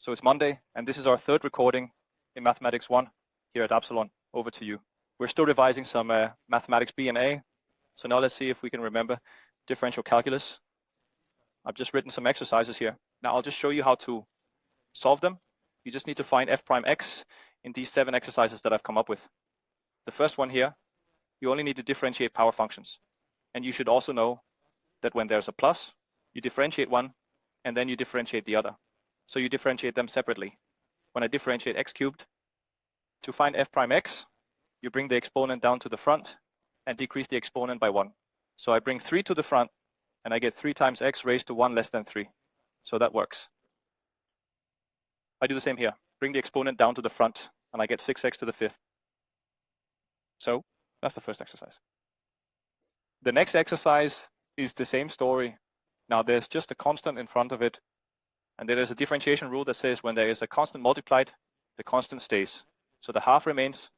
So it's Monday, and this is our third recording in Mathematics 1 here at Absalon. Over to you. We're still revising some Mathematics B and A. So now let's see if we can remember differential calculus. I've just written some exercises here. Now I'll just show you how to solve them. You just need to find f prime x in these 7 exercises that I've come up with. The first one here, you only need to differentiate power functions. And you should also know that when there's a plus, you differentiate one, and then you differentiate the other. So you differentiate them separately. When I differentiate x cubed, to find f prime x, you bring the exponent down to the front and decrease the exponent by 1. So I bring 3 to the front, and I get 3 times x raised to 1 less than 3. So that works. I do the same here. Bring the exponent down to the front, and I get 6x to the 5th. So that's the first exercise. The next exercise is the same story. Now there's just a constant in front of it, and there is a differentiation rule that says when there is a constant multiplied, the constant stays. So the half remains,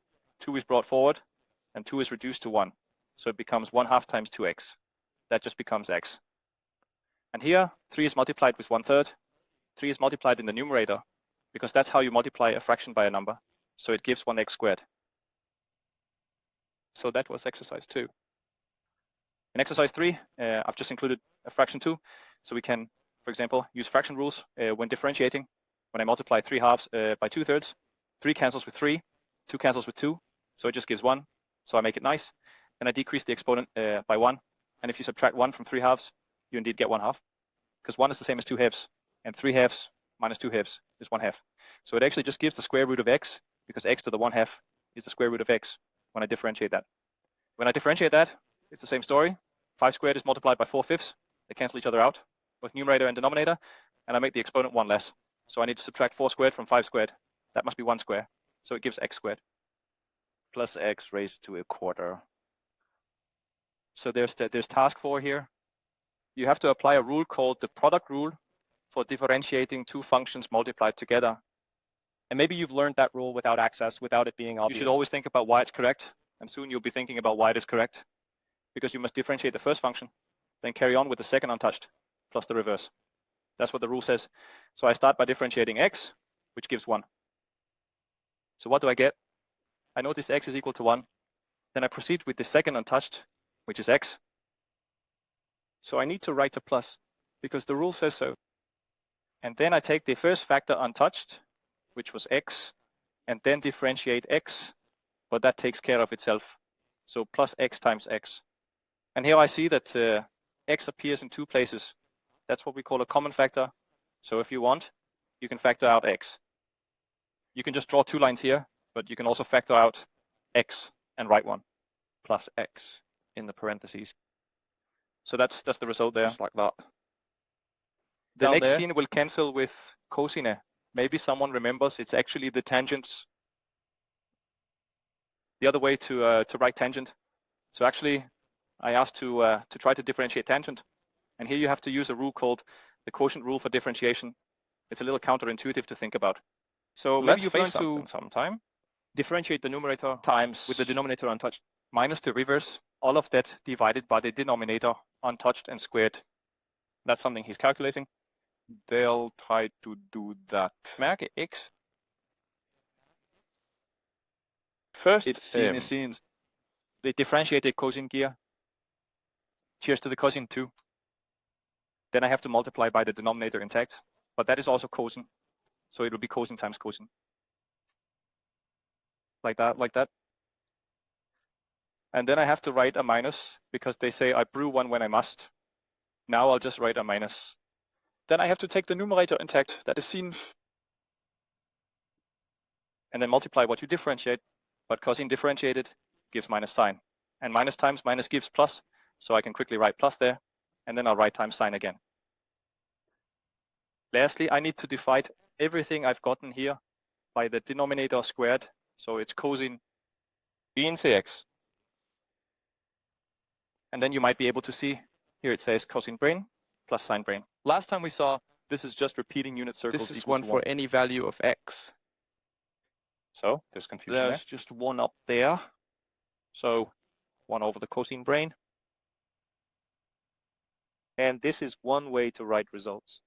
2 is brought forward, and 2 is reduced to 1. So it becomes 1/2 times 2x. That just becomes x. And here, 3 is multiplied with 1/3. 3 is multiplied in the numerator, because that's how you multiply a fraction by a number. So it gives 1x squared. So that was exercise 2. In exercise 3, I've just included a fraction 2. So we can, for example, use fraction rules when differentiating. When I multiply 3/2 by 2/3, 3 cancels with 3, 2 cancels with 2. So it just gives 1. So I make it nice. And I decrease the exponent by 1. And if you subtract 1 from 3/2, you indeed get 1/2. Because 1 is the same as 2/2. And 3/2 minus 2/2 is 1/2. So it actually just gives the square root of x, because x to the 1/2 is the square root of x when I differentiate that. When I differentiate that, it's the same story. 5 squared is multiplied by 4/5. They cancel each other out, both numerator and denominator, and I make the exponent 1 less. So I need to subtract 4 squared from 5 squared. That must be 1 square. So it gives x squared. Plus x raised to a quarter. So there's task 4 here. You have to apply a rule called the product rule for differentiating 2 functions multiplied together. And maybe you've learned that rule without access, without it being obvious. You should always think about why it's correct, and soon you'll be thinking about why it is correct, because you must differentiate the first function, then carry on with the second untouched, plus the reverse. That's what the rule says. So I start by differentiating x, which gives 1. So what do I get? I notice x is equal to 1. Then I proceed with the second untouched, which is x. So I need to write a plus, because the rule says so. And then I take the first factor untouched, which was x, and then differentiate x, but that takes care of itself. So plus x times x. And here I see that x appears in 2 places. That's what we call a common factor. So if you want, you can factor out x. You can just draw 2 lines here, but you can also factor out x and write 1. Plus x in the parentheses. So that's the result there. Just like that. The Down next there, scene will cancel with cosine. Maybe someone remembers it's actually the tangents. The other way to write tangent. So actually, I asked to try to differentiate tangent. And here you have to use a rule called the quotient rule for differentiation. It's a little counterintuitive to think about. So maybe let's you've face learned something to sometime. differentiate the numerator times with the denominator untouched, minus the reverse, all of that divided by the denominator untouched and squared. That's something he's calculating. They'll try to do that. Merke x. First It's seen. The differentiated cosine gear. Cheers to the cosine too. Then I have to multiply by the denominator intact, but that is also cosine. So it will be cosine times cosine. Like that. And then I have to write a minus because they say I brew one when I must. Now I'll just write a minus. Then I have to take the numerator intact, that is seen, and then multiply what you differentiate. But cosine differentiated gives minus sign. And minus times minus gives plus. So I can quickly write plus there, and then I'll write times sign again. Lastly, I need to divide everything I've gotten here by the denominator squared. So it's cosine b into x. And then you might be able to see, here it says cosine brain plus sine brain. Last time we saw this is just repeating unit circles. This is one for any value of x. So there's confusion There's just one up there. So 1 over the cosine brain. And this is one way to write results.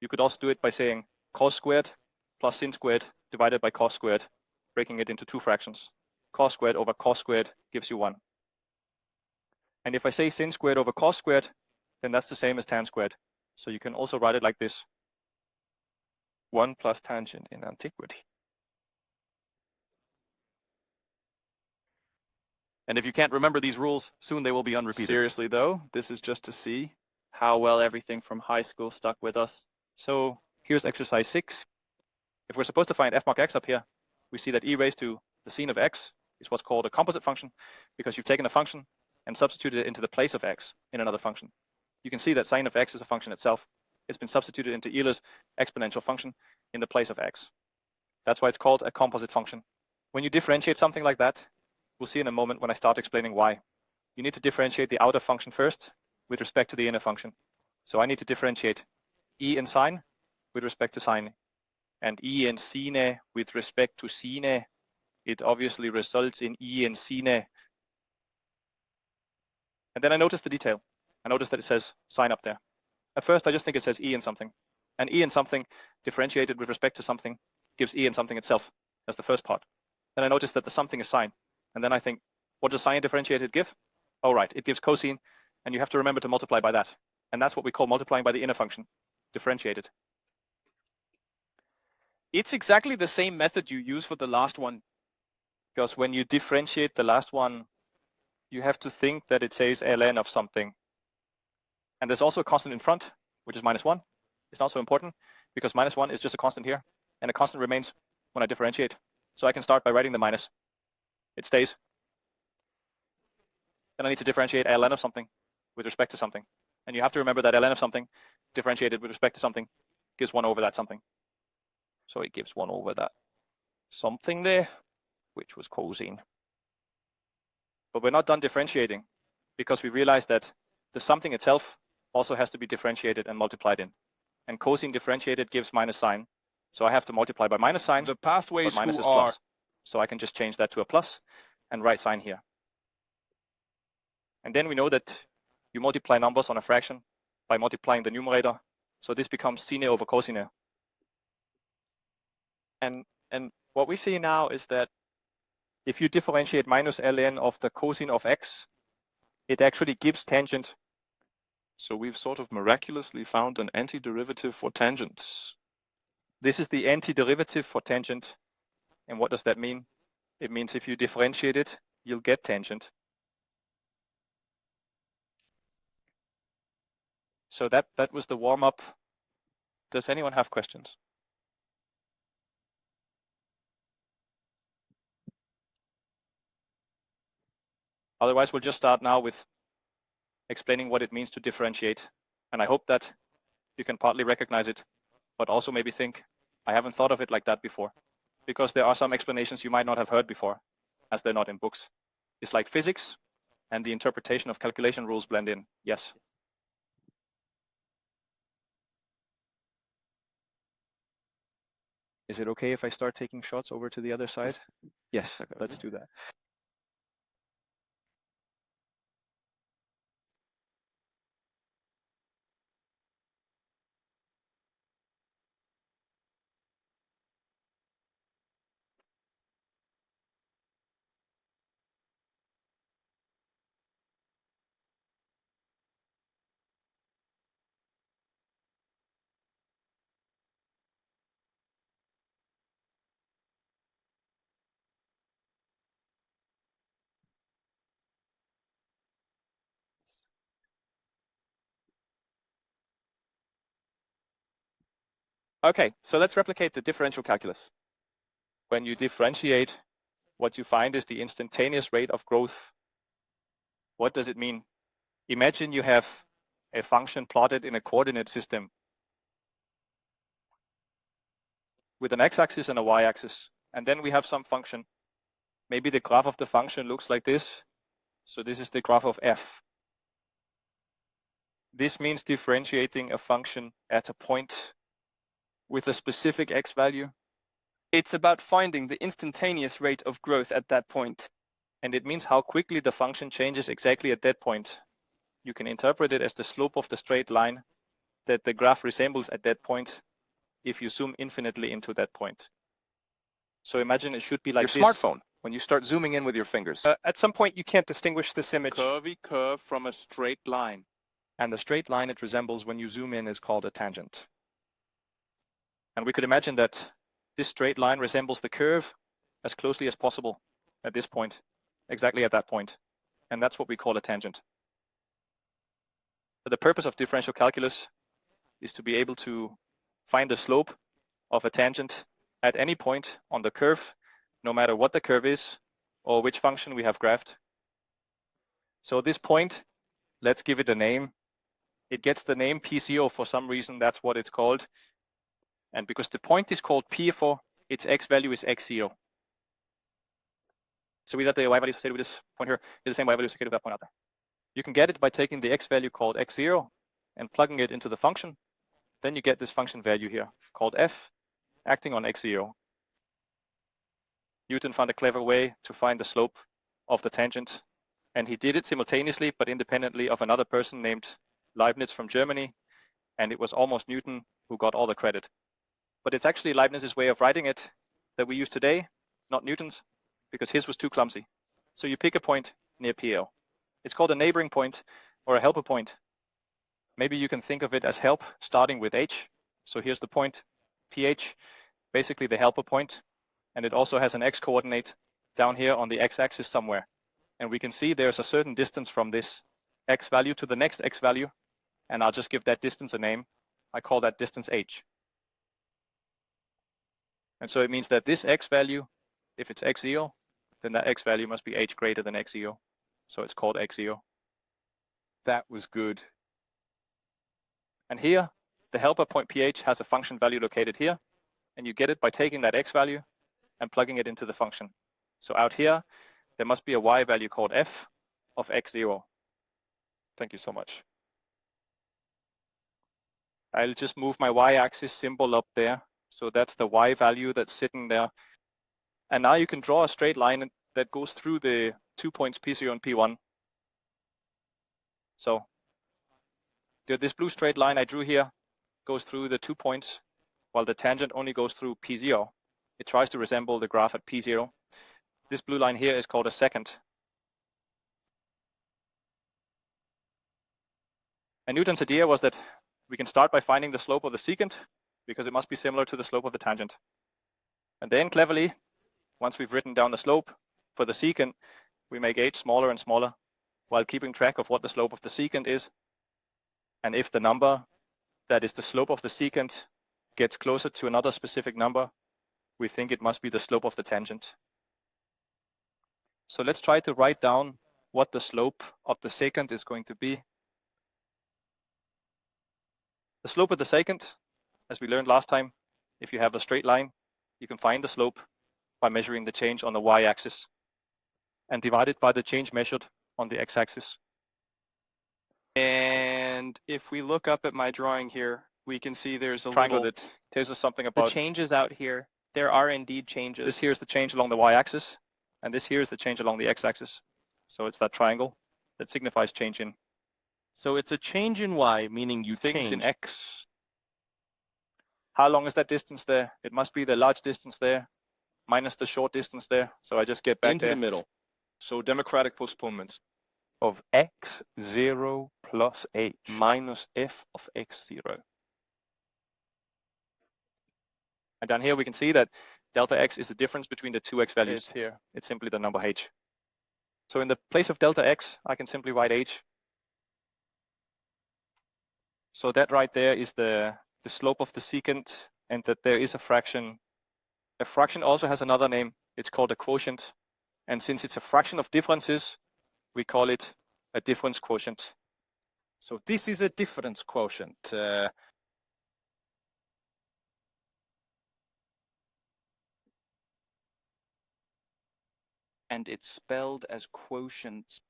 You could also do it by saying cos squared plus sin squared divided by cos squared, breaking it into two fractions. Cos squared over cos squared gives you 1. And if I say sin squared over cos squared, then that's the same as tan squared. So you can also write it like this. 1 plus tangent in antiquity. And if you can't remember these rules, soon they will be unrepeated. Seriously though, this is just to see how well everything from high school stuck with us. So here's exercise 6. If we're supposed to find f mark x up here, we see that e raised to the sin of x is what's called a composite function, because you've taken a function and substituted it into the place of x in another function. You can see that sin of x is a function itself. It's been substituted into Euler's exponential function in the place of x. That's why it's called a composite function. When you differentiate something like that, we'll see in a moment when I start explaining why. You need to differentiate the outer function first with respect to the inner function. So I need to differentiate e in sine with respect to sine, and e in sine with respect to sine. It obviously results in e in sine. And then I notice the detail. I notice that it says sine up there. At first, I just think it says e in something. And e in something differentiated with respect to something gives e in something itself. That's the first part. Then I notice that the something is sine. And then I think, what does sine differentiated give? Oh, right, it gives cosine. And you have to remember to multiply by that. And that's what we call multiplying by the inner function, differentiated. It's exactly the same method you use for the last one. Because when you differentiate the last one, you have to think that it says ln of something. And there's also a constant in front, which is -1. It's not so important because -1 is just a constant here, and a constant remains when I differentiate. So I can start by writing the minus. It stays. Then I need to differentiate ln of something with respect to something. And you have to remember that ln of something differentiated with respect to something gives 1 over that something. So it gives 1 over that something there, which was cosine. But we're not done differentiating because we realize that the something itself also has to be differentiated and multiplied in. And cosine differentiated gives minus sign. So I have to multiply by minus sign, The but pathways minus who is are plus. So I can just change that to a plus and write sign here. And then we know that you multiply numbers on a fraction by multiplying the numerator. So this becomes sine over cosine. And what we see now is that If you differentiate minus ln of the cosine of x, it actually gives tangent. So we've sort of miraculously found an antiderivative for tangents. This is the antiderivative for tangent. And what does that mean? It means if you differentiate it, you'll get tangent. So that was the warm-up. does anyone have questions? Otherwise, we'll just start now with explaining what it means to differentiate. And I hope that you can partly recognize it, but also maybe think, I haven't thought of it like that before. Because there are some explanations you might not have heard before, as they're not in books. It's like physics and the interpretation of calculation rules blend in. Yes. Is it okay if I start taking shots over to the other side? Yes, let's do that. Okay, so let's replicate the differential calculus. When you differentiate, what you find is the instantaneous rate of growth. What does it mean? Imagine you have a function plotted in a coordinate system with an x-axis and a y-axis. And then we have some function. Maybe the graph of the function looks like this. So this is the graph of f. This means differentiating a function at a point with a specific x value. It's about finding the instantaneous rate of growth at that point. And it means how quickly the function changes exactly at that point. You can interpret it as the slope of the straight line that the graph resembles at that point if you zoom infinitely into that point. So imagine it should be like Your this. smartphone, when you start zooming in with your fingers. At some point, you can't distinguish this image. Curvy curve from a straight line. And the straight line it resembles when you zoom in is called a tangent. And we could imagine that this straight line resembles the curve as closely as possible at this point, exactly at that point. And that's what we call a tangent. But the purpose of differential calculus is to be able to find the slope of a tangent at any point on the curve, no matter what the curve is or which function we have graphed. So this point, let's give it a name. It gets the name P0 for some reason, that's what it's called. And because the point is called P4, its x value is x0. So we got the y value associated with this point here is the same y value associated with that point out there. You can get it by taking the x value called x0 and plugging it into the function. Then you get this function value here called f acting on x0. Newton found a clever way to find the slope of the tangent, and he did it simultaneously but independently of another person named Leibniz from Germany, and it was almost Newton who got all the credit. But it's actually Leibniz's way of writing it that we use today, not Newton's, because his was too clumsy. So you pick a point near PL. It's called a neighboring point or a helper point. Maybe you can think of it as help starting with h. So here's the point, pH, basically the helper point, and it also has an x coordinate down here on the x-axis somewhere. And we can see there's a certain distance from this x value to the next x value, and I'll just give that distance a name. I call that distance h. And so it means that this x value, if it's x0, then that x value must be h greater than x0. So it's called x0. That was good. And here, the helper point pH has a function value located here, and you get it by taking that x value and plugging it into the function. So out here, there must be a y value called f of x0. Thank you so much. I'll just move my y-axis symbol up there. So that's the y value that's sitting there. And now you can draw a straight line that goes through the 2 points P0 and P1. So this blue straight line I drew here goes through the 2 points, while the tangent only goes through P0. It tries to resemble the graph at P0. This blue line here is called a secant. And Newton's idea was that we can start by finding the slope of the secant, because it must be similar to the slope of the tangent. And then cleverly, once we've written down the slope for the secant, we make h smaller and smaller while keeping track of what the slope of the secant is. And if the number that is the slope of the secant gets closer to another specific number, we think it must be the slope of the tangent. So let's try to write down what the slope of the secant is going to be. The slope of the secant, as we learned last time, if you have a straight line, you can find the slope by measuring the change on the y-axis and divide it by the change measured on the x-axis. And if we look up at my drawing here, we can see there's a Triangle little, that tells us something the about changes out here. There are indeed changes. this. Here is the change along the y-axis, and this here is the change along the x-axis. So it's that triangle that signifies change in. So it's a change in y, meaning you Things change in x. How long is that distance there? It must be the large distance there minus the short distance there. So I just get back Into there. the middle. So democratic postponements. of x0 plus h. Minus f of x0. And down here we can see that delta x is the difference between the two x values. It's here. It's simply the number h. So in the place of delta x, I can simply write h. So that right there is the slope of the secant, and that there is a fraction. A fraction also has another name. It's called a quotient. And since it's a fraction of differences, we call it a difference quotient. So this is a difference quotient. And it's spelled as quotient.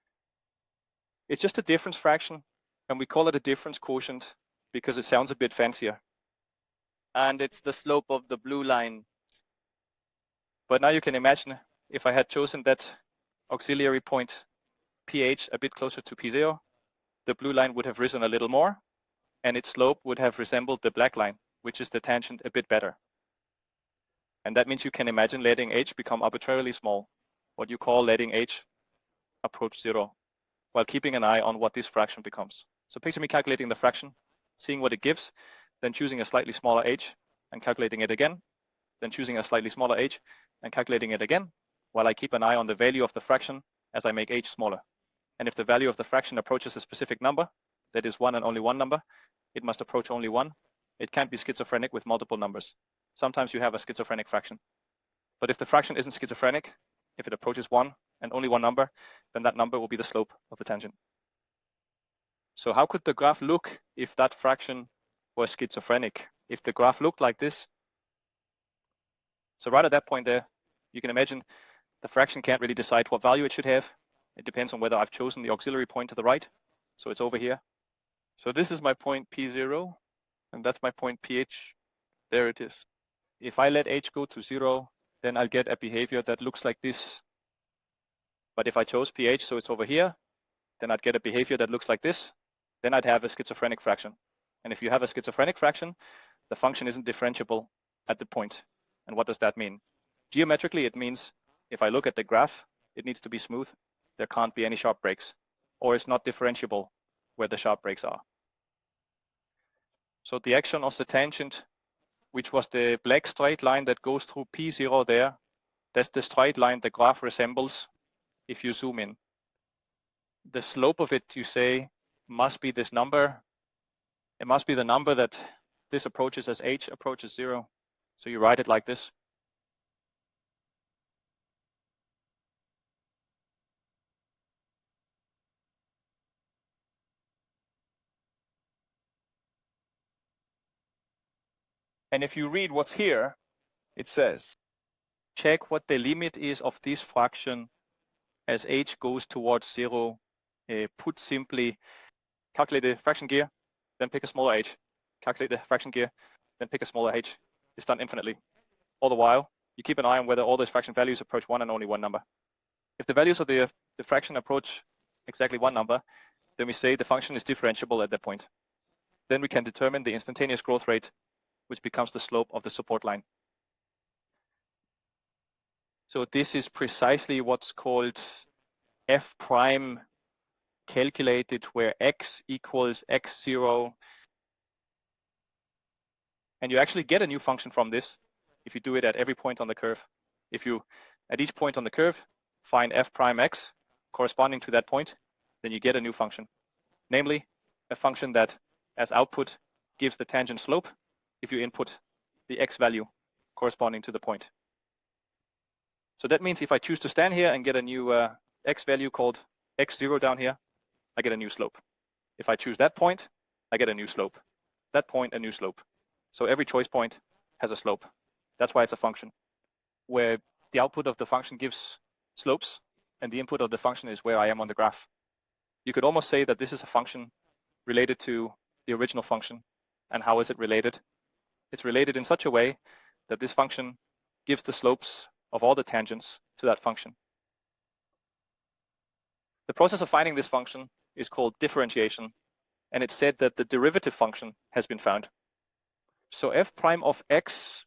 It's just a difference fraction, and we call it a difference quotient because it sounds a bit fancier. And it's the slope of the blue line. But now you can imagine if I had chosen that auxiliary point pH a bit closer to P0, the blue line would have risen a little more, and its slope would have resembled the black line, which is the tangent, a bit better. And that means you can imagine letting h become arbitrarily small, what you call letting h approach 0, while keeping an eye on what this fraction becomes. So picture me calculating the fraction, seeing what it gives, then choosing a slightly smaller h and calculating it again, then choosing a slightly smaller h and calculating it again, while I keep an eye on the value of the fraction as I make h smaller. And if the value of the fraction approaches a specific number, that is one and only one number, it must approach only one. It can't be schizophrenic with multiple numbers. Sometimes you have a schizophrenic fraction. But if the fraction isn't schizophrenic, if it approaches one and only one number, then that number will be the slope of the tangent. So how could the graph look if that fraction was schizophrenic? If the graph looked like this, so right at that point there, you can imagine the fraction can't really decide what value it should have. It depends on whether I've chosen the auxiliary point to the right. So it's over here. So this is my point P0, and that's my point PH. There it is. If I let h go to 0, then I'll get a behavior that looks like this. But if I chose PH, so it's over here, then I'd get a behavior that looks like this. Then I'd have a schizophrenic fraction. And if you have a schizophrenic fraction, the function isn't differentiable at the point. And what does that mean? Geometrically, it means if I look at the graph, it needs to be smooth. There can't be any sharp breaks, or it's not differentiable where the sharp breaks are. So the action of the tangent, which was the black straight line that goes through P0 there, that's the straight line the graph resembles if you zoom in. The slope of it, you say, must be this number. It must be the number that this approaches as h approaches 0. So you write it like this. And if you read what's here, it says, check what the limit is of this fraction as h goes towards 0. Put simply, calculate the fraction gear, then pick a smaller h. Calculate the fraction gear, then pick a smaller h. It's done infinitely. All the while, you keep an eye on whether all those fraction values approach one and only one number. If the values of the fraction approach exactly one number, then we say the function is differentiable at that point. Then we can determine the instantaneous growth rate, which becomes the slope of the support line. So this is precisely what's called f prime calculated, where x equals x0. And you actually get a new function from this if you do it at every point on the curve. If you, at each point on the curve, find f prime x corresponding to that point, then you get a new function. Namely, a function that, as output, gives the tangent slope if you input the x value corresponding to the point. So that means if I choose to stand here and get a new x value called x0 down here, I get a new slope. If I choose that point, I get a new slope. That point, a new slope. So every choice point has a slope. That's why it's a function, where the output of the function gives slopes and the input of the function is where I am on the graph. You could almost say that this is a function related to the original function. And how is it related? It's related in such a way that this function gives the slopes of all the tangents to that function. The process of finding this function is called differentiation, and it's said that the derivative function has been found. So f prime of x,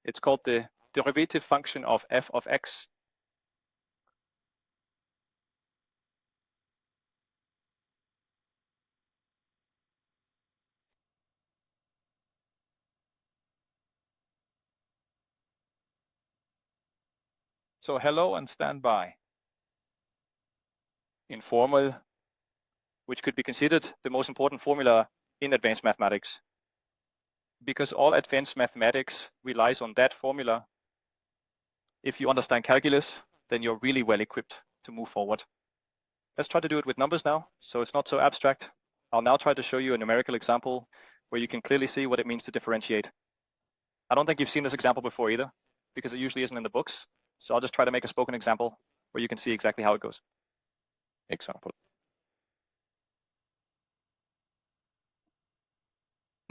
it's called the derivative function of f of x. So hello and stand by. Informal, which could be considered the most important formula in advanced mathematics. Because all advanced mathematics relies on that formula. If you understand calculus, then you're really well equipped to move forward. Let's try to do it with numbers now, so it's not so abstract. I'll now try to show you a numerical example where you can clearly see what it means to differentiate. I don't think you've seen this example before either, because it usually isn't in the books. So I'll just try to make a spoken example where you can see exactly how it goes. Example.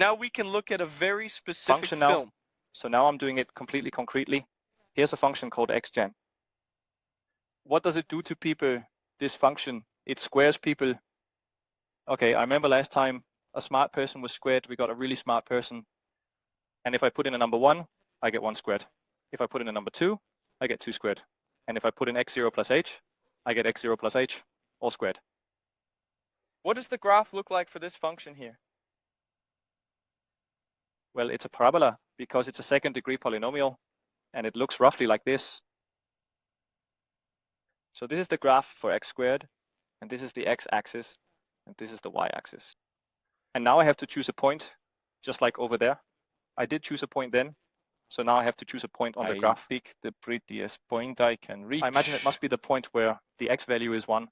Now we can look at a very specific Function film. now. So now I'm doing it completely concretely. Here's a function called xgen. What does it do to people, this function? It squares people Okay, I remember last time a smart person was squared, we got a really smart person. And if I put in a number 1, I get 1 squared. If I put in a number 2, I get 2 squared. And if I put in x0 plus h, I get x0 plus h, all squared. What does the graph look like for this function here? Well, it's a parabola because it's a second degree polynomial, and it looks roughly like this. So this is the graph for x squared, and this is the x-axis, and this is the y-axis. And now I have to choose a point, just like over there. I did choose a point then, so now I have to choose a point on the graph. Pick the prettiest point I can reach. I imagine it must be the point where the x value is 1.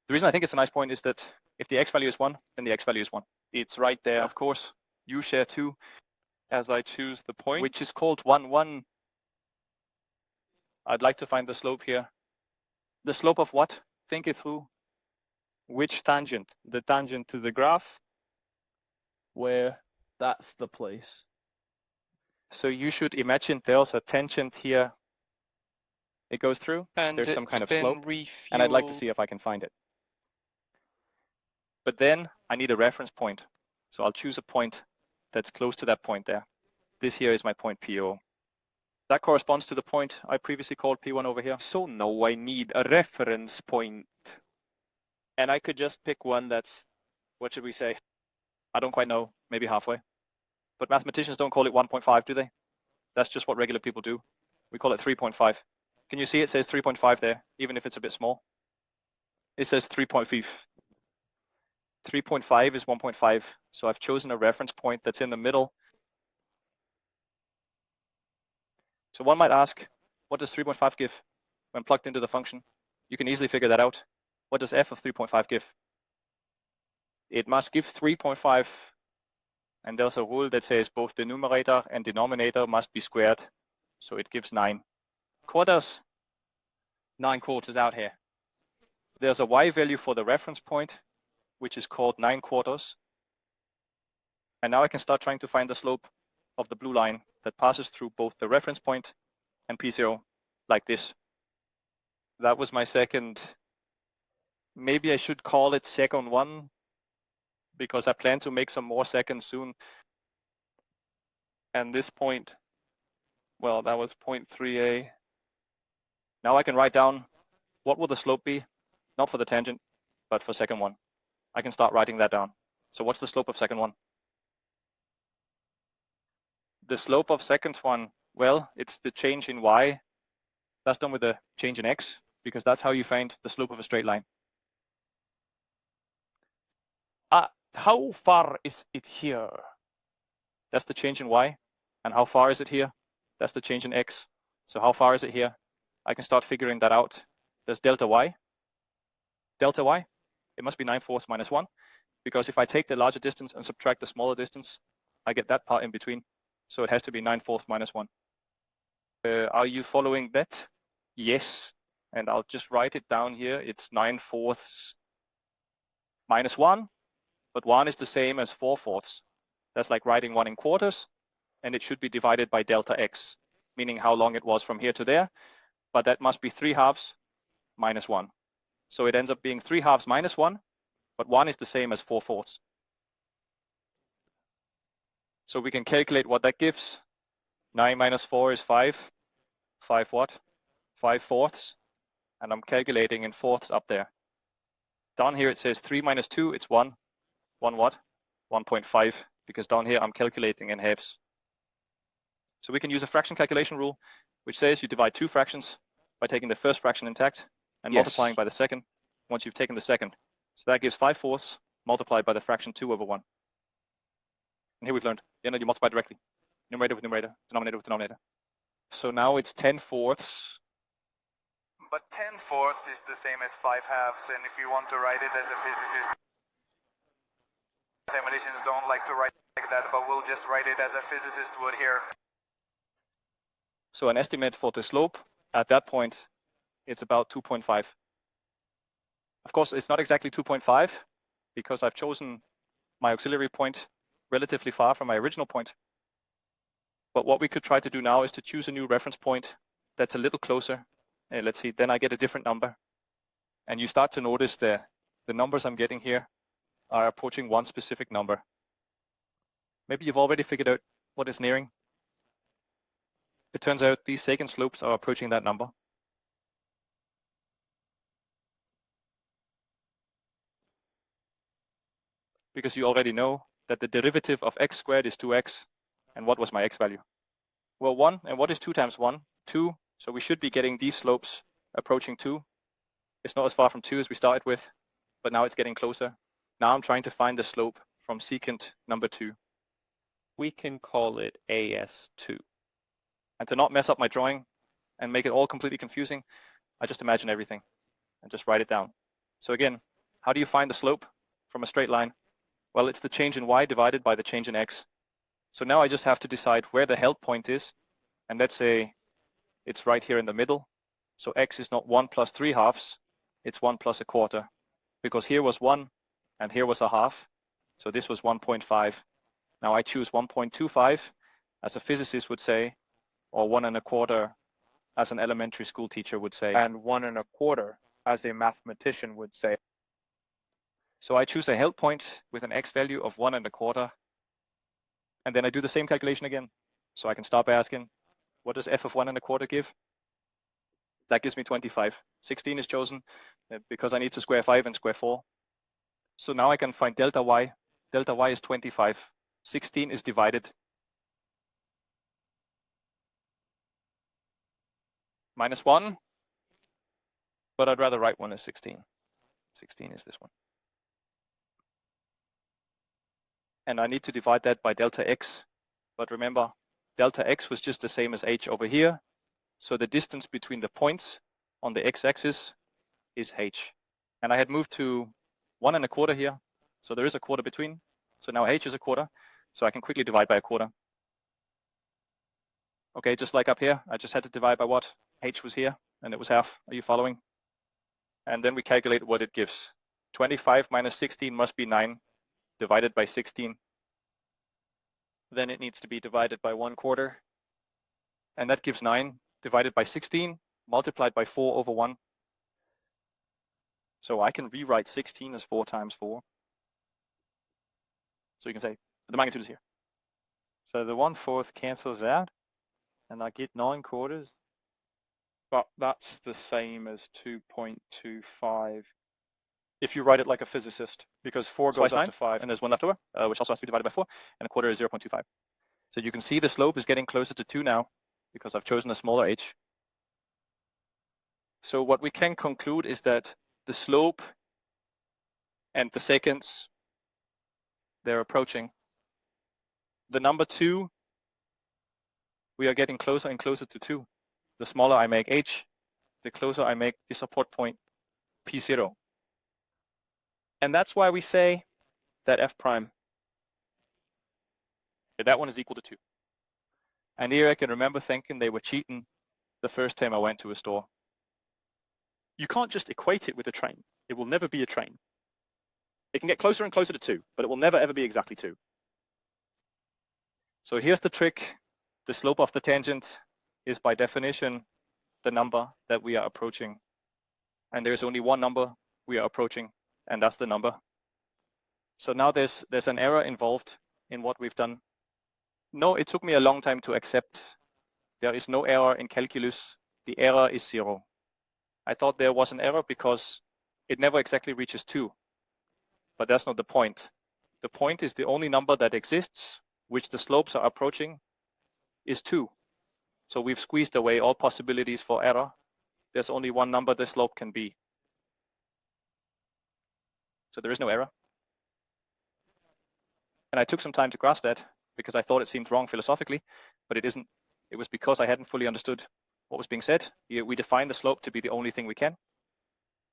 The reason I think it's a nice point is that if the x value is 1, then the x value is 1. It's right there. Of course, you share 2, As I choose the point. which is called 1, 1. I'd like to find the slope here. The slope of what? Think it through. Which tangent? The tangent to the graph, where that's the place. So you should imagine there's a tangent here. It goes through. And There's some kind of spin, slope, refuel. and I'd like to see if I can find it. But then I need a reference point. So I'll choose a point that's close to that point there. This here is my point PO. That corresponds to the point I previously called P1 over here. So now I need a reference point. And I could just pick one that's, what should we say? I don't quite know, maybe halfway. But mathematicians don't call it 1.5, do they? That's just what regular people do. We call it 3.5. Can you see it says 3.5 there, even if it's a bit small? It says 3.5. 3.5 is 1.5. So I've chosen a reference point that's in the middle. So one might ask, what does 3.5 give when plugged into the function? You can easily figure that out. What does f of 3.5 give? It must give 3.5. And there's a rule that says both the numerator and denominator must be squared. So it gives 9 quarters. 9 quarters out here. There's a y value for the reference point, which is called 9 quarters. And now I can start trying to find the slope of the blue line that passes through both the reference point and P0, like this. That was my second. Maybe I should call it second 1, because I plan to make some more seconds soon. And this point, well, that was point 3a. Now I can write down what will the slope be, not for the tangent, but for second 1. I can start writing that down. So what's the slope of second 1? The slope of second 1, well, it's the change in y. That's done with the change in x, because that's how you find the slope of a straight line. How far is it here? That's the change in y. And how far is it here? That's the change in x. So how far is it here? I can start figuring that out. There's delta y. Delta y, it must be 9/4 minus 1, because if I take the larger distance and subtract the smaller distance, I get that part in between. So it has to be 9/4 minus 1. Are you following that? Yes. And I'll just write it down here. It's 9/4 minus 1, but 1 is the same as 4/4. That's like writing 1 in quarters, and it should be divided by delta x, meaning how long it was from here to there. But that must be 3/2 minus 1. So it ends up being 3/2 minus 1, but 1 is the same as 4/4. So we can calculate what that gives. 9 minus 4 is 5. 5 what? 5/4. And I'm calculating in fourths up there. Down here it says 3 minus 2, it's 1. 1 what? 1.5, because down here I'm calculating in halves. So we can use a fraction calculation rule, which says you divide 2 fractions by taking the first fraction intact and multiplying by the second once you've taken the second. So that gives 5/4 multiplied by the fraction 2/1. And here we've learned, you multiply directly. Numerator with numerator, denominator with denominator. So now it's 10/4. But 10/4 is the same as 5/2, and if you want to write it as a physicist, mathematicians don't like to write like that, but we'll just write it as a physicist would here. So an estimate for the slope at that point, it's about 2.5. Of course, it's not exactly 2.5 because I've chosen my auxiliary point relatively far from my original point. But what we could try to do now is to choose a new reference point that's a little closer. Let's see, then I get a different number. And you start to notice the numbers I'm getting here are approaching one specific number. Maybe you've already figured out what it's nearing. It turns out these secant slopes are approaching that number. Because you already know that the derivative of x squared is 2x. And what was my x value? Well, 1. And what is 2 times 1? 2. So we should be getting these slopes approaching 2. It's not as far from 2 as we started with, but now it's getting closer. Now I'm trying to find the slope from secant number 2. We can call it AS2. And to not mess up my drawing and make it all completely confusing, I just imagine everything and just write it down. So again, how do you find the slope from a straight line? Well, it's the change in y divided by the change in x. So now I just have to decide where the help point is. And let's say it's right here in the middle. So x is not 1 plus 3/2, it's 1 plus 1/4. Because here was 1 and here was 1/2. So this was 1.5. Now I choose 1.25 as a physicist would say, or 1 1/4 as an elementary school teacher would say. And 1 1/4 as a mathematician would say. So I choose a help point with an x value of 1 1/4. And then I do the same calculation again. So I can start by asking, what does f of 1 1/4 give? That gives me 25. 16 is chosen because I need to square 5 and square 4. So now I can find delta y. Delta y is 25. 16 is divided. Minus 1. But I'd rather write 1 as 16. 16 is this one. And I need to divide that by delta x. But remember, delta x was just the same as h over here. So the distance between the points on the x-axis is h. And I had moved to 1 1/4 here. So there is a quarter between. So now h is 1/4. So I can quickly divide by 1/4. Okay, just like up here, I just had to divide by what? H was here, and it was half. Are you following? And then we calculate what it gives. 25 minus 16 must be 9. Divided by 16. Then it needs to be divided by 1/4. And that gives 9 divided by 16 multiplied by 4 over 1. So I can rewrite 16 as 4 times 4. So you can say the magnitude is here. So the 1/4 cancels out and I get 9/4. But that's the same as 2.25 if you write it like a physicist, because 4 goes up to 5. And there's 1 left over, which also has to be divided by 4, and 1/4 is 0.25. So you can see the slope is getting closer to 2 now, because I've chosen a smaller h. So what we can conclude is that the slope and the seconds, they're approaching. The number 2, we are getting closer and closer to 2. The smaller I make h, the closer I make the support point P0. And that's why we say that f prime, that one is equal to 2. And here I can remember thinking they were cheating the first time I went to a store. You can't just equate it with a train. It will never be a train. It can get closer and closer to 2, but it will never ever be exactly 2. So here's the trick. The slope of the tangent is by definition the number that we are approaching. And there's only one number we are approaching, and that's the number. So now there's an error involved in what we've done. No, it took me a long time to accept. There is no error in calculus. The error is 0. I thought there was an error because it never exactly reaches 2. But that's not the point. The point is the only number that exists, which the slopes are approaching, is 2. So we've squeezed away all possibilities for error. There's only one number the slope can be. So there is no error. And I took some time to grasp that because I thought it seemed wrong philosophically, but it isn't. It was because I hadn't fully understood what was being said. We define the slope to be the only thing we can.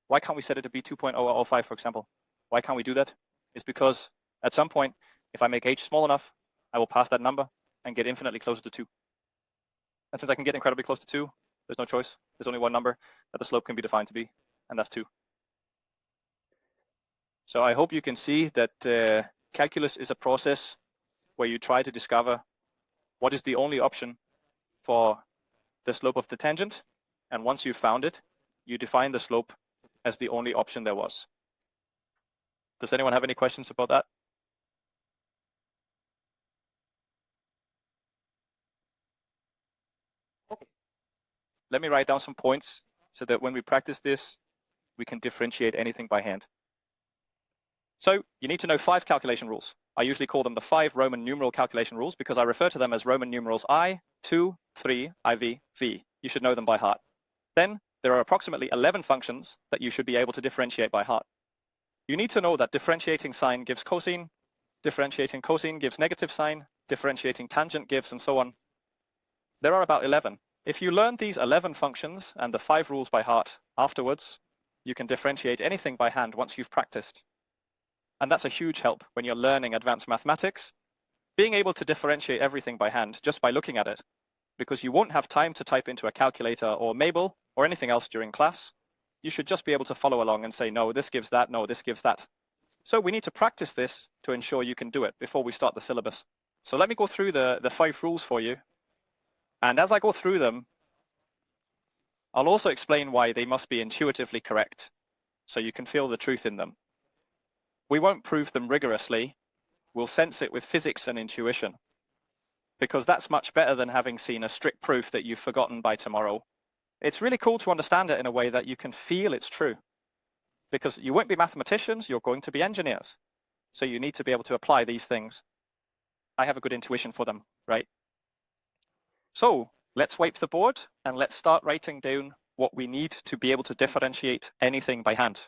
Why can't we set it to be 2.005, for example? Why can't we do that? It's because at some point, if I make h small enough, I will pass that number and get infinitely closer to 2. And since I can get incredibly close to 2, there's no choice. There's only one number that the slope can be defined to be, and that's 2. So I hope you can see that calculus is a process where you try to discover what is the only option for the slope of the tangent. And once you've found it, you define the slope as the only option there was. Does anyone have any questions about that? Okay. Let me write down some points so that when we practice this, we can differentiate anything by hand. So you need to know 5 calculation rules. I usually call them the 5 Roman numeral calculation rules because I refer to them as Roman numerals I, 2, 3, IV, V. You should know them by heart. Then there are approximately 11 functions that you should be able to differentiate by heart. You need to know that differentiating sine gives cosine, differentiating cosine gives negative sine, differentiating tangent gives, and so on. There are about 11. If you learn these 11 functions and the 5 rules by heart afterwards, you can differentiate anything by hand once you've practiced. And that's a huge help when you're learning advanced mathematics, being able to differentiate everything by hand just by looking at it, because you won't have time to type into a calculator or Mabel or anything else during class. You should just be able to follow along and say, no, this gives that, no, this gives that. So we need to practice this to ensure you can do it before we start the syllabus. So let me go through the 5 rules for you. And as I go through them, I'll also explain why they must be intuitively correct, so you can feel the truth in them. We won't prove them rigorously. We'll sense it with physics and intuition, because that's much better than having seen a strict proof that you've forgotten by tomorrow. It's really cool to understand it in a way that you can feel it's true, because you won't be mathematicians, you're going to be engineers. So you need to be able to apply these things. I have a good intuition for them, right? So let's wipe the board and let's start writing down what we need to be able to differentiate anything by hand.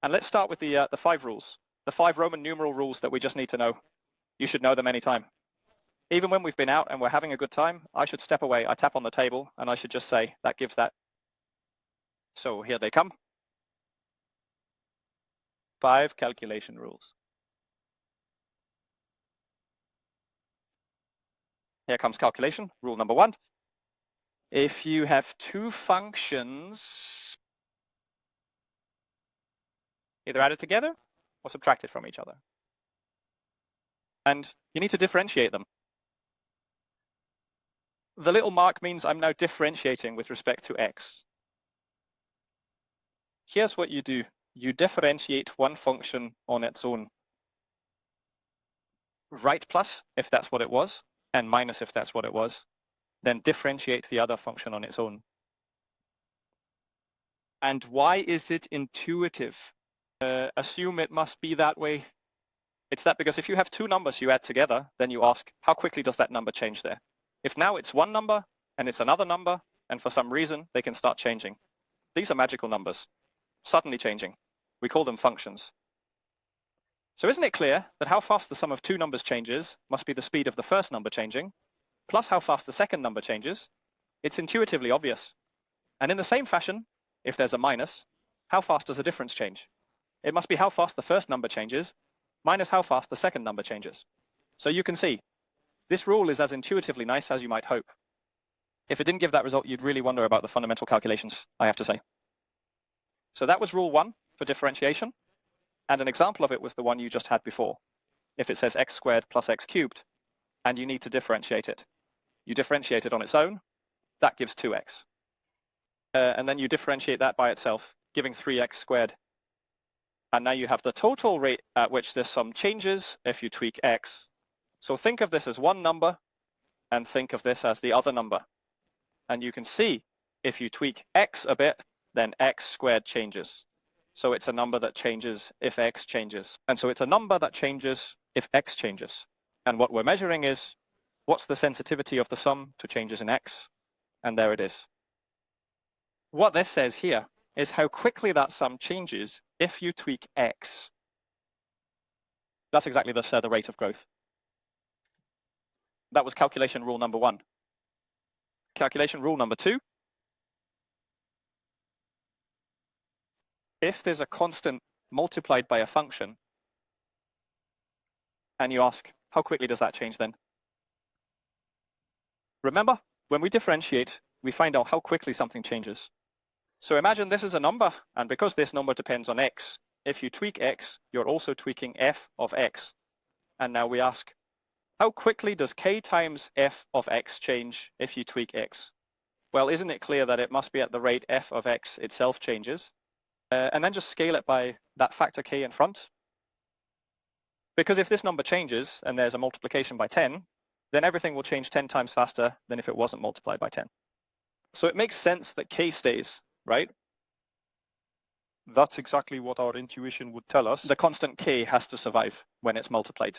And let's start with the 5 rules, the 5 Roman numeral rules that we just need to know. You should know them anytime. Even when we've been out and we're having a good time, I should step away, I tap on the table, and I should just say, that gives that. So here they come. 5 calculation rules. Here comes calculation, rule number 1. If you have 2 functions, either added together or subtracted from each other, and you need to differentiate them. The little mark means I'm now differentiating with respect to x. Here's what you do. You differentiate one function on its own. Write plus if that's what it was, and minus if that's what it was. Then differentiate the other function on its own. And why is it intuitive? Assume it must be that way. It's that because if you have 2 numbers you add together, then you ask, how quickly does that number change there? If now it's one number and it's another number, and for some reason they can start changing. These are magical numbers, suddenly changing. We call them functions. So isn't it clear that how fast the sum of 2 numbers changes must be the speed of the first number changing, plus how fast the second number changes? It's intuitively obvious. And in the same fashion, if there's a minus, how fast does a difference change? It must be how fast the first number changes, minus how fast the second number changes. So you can see, this rule is as intuitively nice as you might hope. If it didn't give that result, you'd really wonder about the fundamental calculations, I have to say. So that was rule 1 for differentiation. And an example of it was the one you just had before. If it says x squared plus x cubed, and you need to differentiate it. You differentiate it on its own, that gives 2x. And then you differentiate that by itself, giving 3x squared. And now you have the total rate at which this sum changes if you tweak x. So think of this as one number, and think of this as the other number. And you can see, if you tweak x a bit, then x squared changes. So it's a number that changes if x changes. And so it's a number that changes if x changes. And what we're measuring is, what's the sensitivity of the sum to changes in x? And there it is. What this says here is how quickly that sum changes if you tweak x. That's exactly the rate of growth. That was calculation rule number 1. Calculation rule number 2. If there's a constant multiplied by a function, and you ask, how quickly does that change then? Remember, when we differentiate, we find out how quickly something changes. So imagine this is a number, and because this number depends on x, if you tweak x, you're also tweaking f of x. And now we ask, how quickly does k times f of x change if you tweak x? Well, isn't it clear that it must be at the rate f of x itself changes? And then just scale it by that factor k in front. Because if this number changes and there's a multiplication by 10, then everything will change 10 times faster than if it wasn't multiplied by 10. So it makes sense that k stays, right? That's exactly what our intuition would tell us. The constant k has to survive when it's multiplied.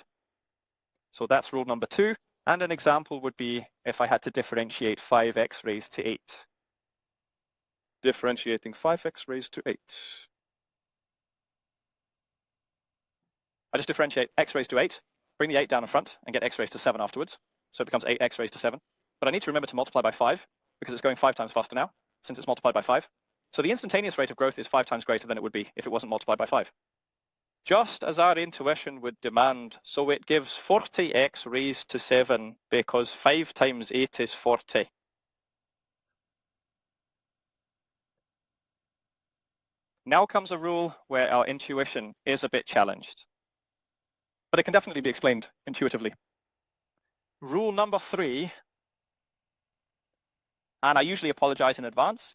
So that's rule number 2. And an example would be if I had to differentiate 5x raised to 8. Differentiating 5x raised to 8. I just differentiate x raised to 8, bring the 8 down in front, and get x raised to 7 afterwards. So it becomes 8x raised to 7. But I need to remember to multiply by 5, because it's going 5 times faster now, since it's multiplied by 5. So the instantaneous rate of growth is 5 times greater than it would be if it wasn't multiplied by 5. Just as our intuition would demand, so it gives 40x raised to 7, because 5 times 8 is 40. Now comes a rule where our intuition is a bit challenged, but it can definitely be explained intuitively. Rule number 3, and I usually apologize in advance.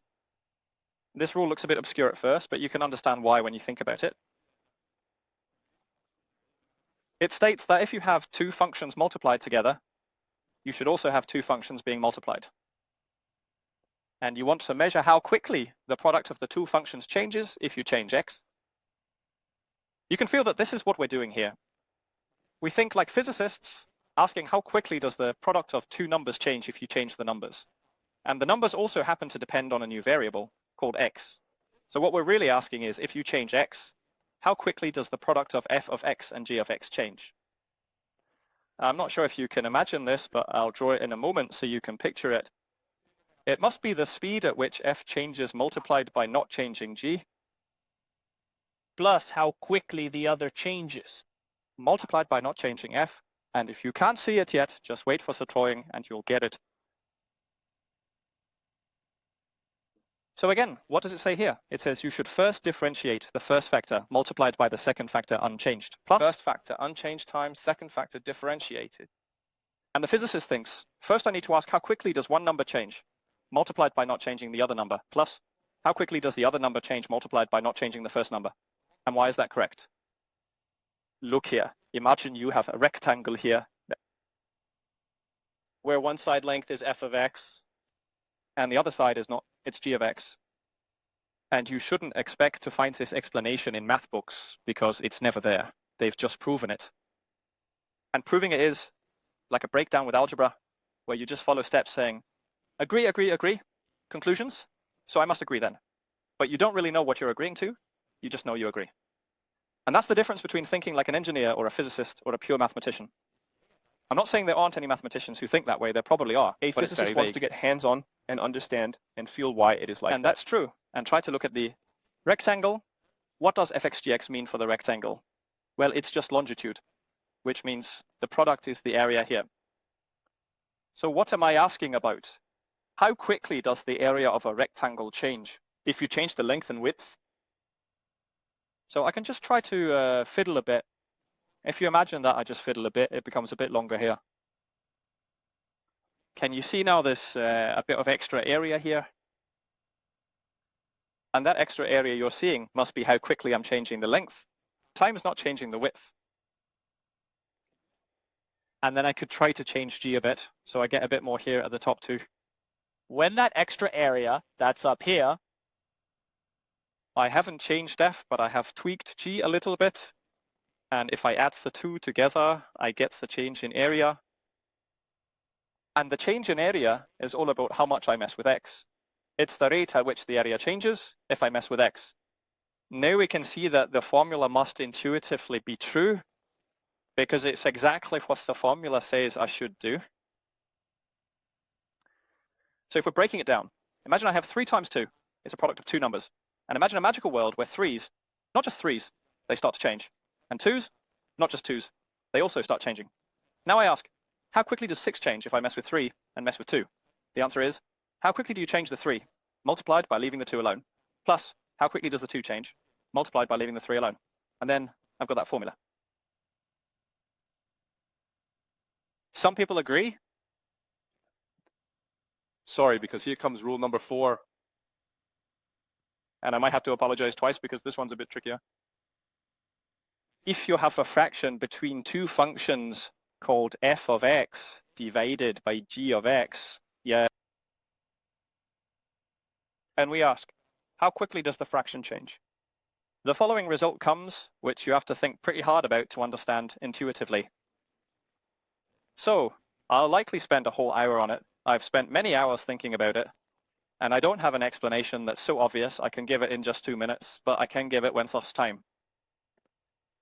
This rule looks a bit obscure at first, but you can understand why when you think about it. It states that if you have two functions multiplied together, you should also have two functions being multiplied. And you want to measure how quickly the product of the two functions changes if you change x. You can feel that this is what we're doing here. We think like physicists, asking how quickly does the product of two numbers change if you change the numbers. And the numbers also happen to depend on a new variable called x. So what we're really asking is, if you change x, how quickly does the product of f of x and g of x change? I'm not sure if you can imagine this, but I'll draw it in a moment so you can picture it. It must be the speed at which f changes multiplied by not changing g, plus how quickly the other changes. multiplied by not changing f. And if you can't see it yet, just wait for the drawing and you'll get it. So again, what does it say here? It says you should first differentiate the first factor multiplied by the second factor unchanged, plus First factor unchanged times second factor differentiated. And the physicist thinks, first I need to ask how quickly does one number change, multiplied by not changing the other number, plus how quickly does the other number change multiplied by not changing the first number? And why is that correct? Look here, imagine you have a rectangle here, Where one side length is f of x. and the other side is not, it's g of x. And you shouldn't expect to find this explanation in math books because it's never there. They've just proven it. And proving it is like a breakdown with algebra, where you just follow steps saying, agree, agree, agree, conclusions, so I must agree then. But you don't really know what you're agreeing to, you just know you agree. And that's the difference between thinking like an engineer or a physicist or a pure mathematician. I'm not saying there aren't any mathematicians who think that way, there probably are, A but it's physicist very wants vague. to get hands-on and understand and feel why it is like And that. that's true. And try to look at the rectangle. What does fxgx mean for the rectangle? Well, it's just longitude, which means the product is the area here. So what am I asking about? How quickly does the area of a rectangle change If you change the length and width, So I can just try to fiddle a bit. If you imagine that I just fiddle a bit, it becomes a bit longer here. Can you see now this a bit of extra area here? And that extra area you're seeing must be how quickly I'm changing the length. Time is not changing the width. And then I could try to change G a bit, so I get a bit more here at the top too. When that extra area that's up here, I haven't changed F, but I have tweaked G a little bit. And if I add the two together, I get the change in area. And the change in area is all about how much I mess with X. It's the rate at which the area changes if I mess with X. Now we can see that the formula must intuitively be true because it's exactly what the formula says I should do. So if we're breaking it down, imagine I have 3 times 2. It's a product of two numbers. And imagine a magical world where 3s, not just 3s, they start to change. And 2s, not just 2s, they also start changing. Now I ask, how quickly does 6 change if I mess with 3 and mess with 2? The answer is, how quickly do you change the 3, multiplied by leaving the 2 alone? plus how quickly does the 2 change, multiplied by leaving the 3 alone. And then I've got that formula. Some people agree. Sorry, because here comes rule number 4. And I might have to apologize twice because this one's a bit trickier. If you have a fraction between 2 functions called f of x divided by g of x, yeah. And we ask, how quickly does the fraction change? The following result comes, which you have to think pretty hard about to understand intuitively. So, I'll likely spend a whole hour on it. I've spent many hours thinking about it, and I don't have an explanation that's so obvious I can give it in just 2 minutes, but I can give it when there's time.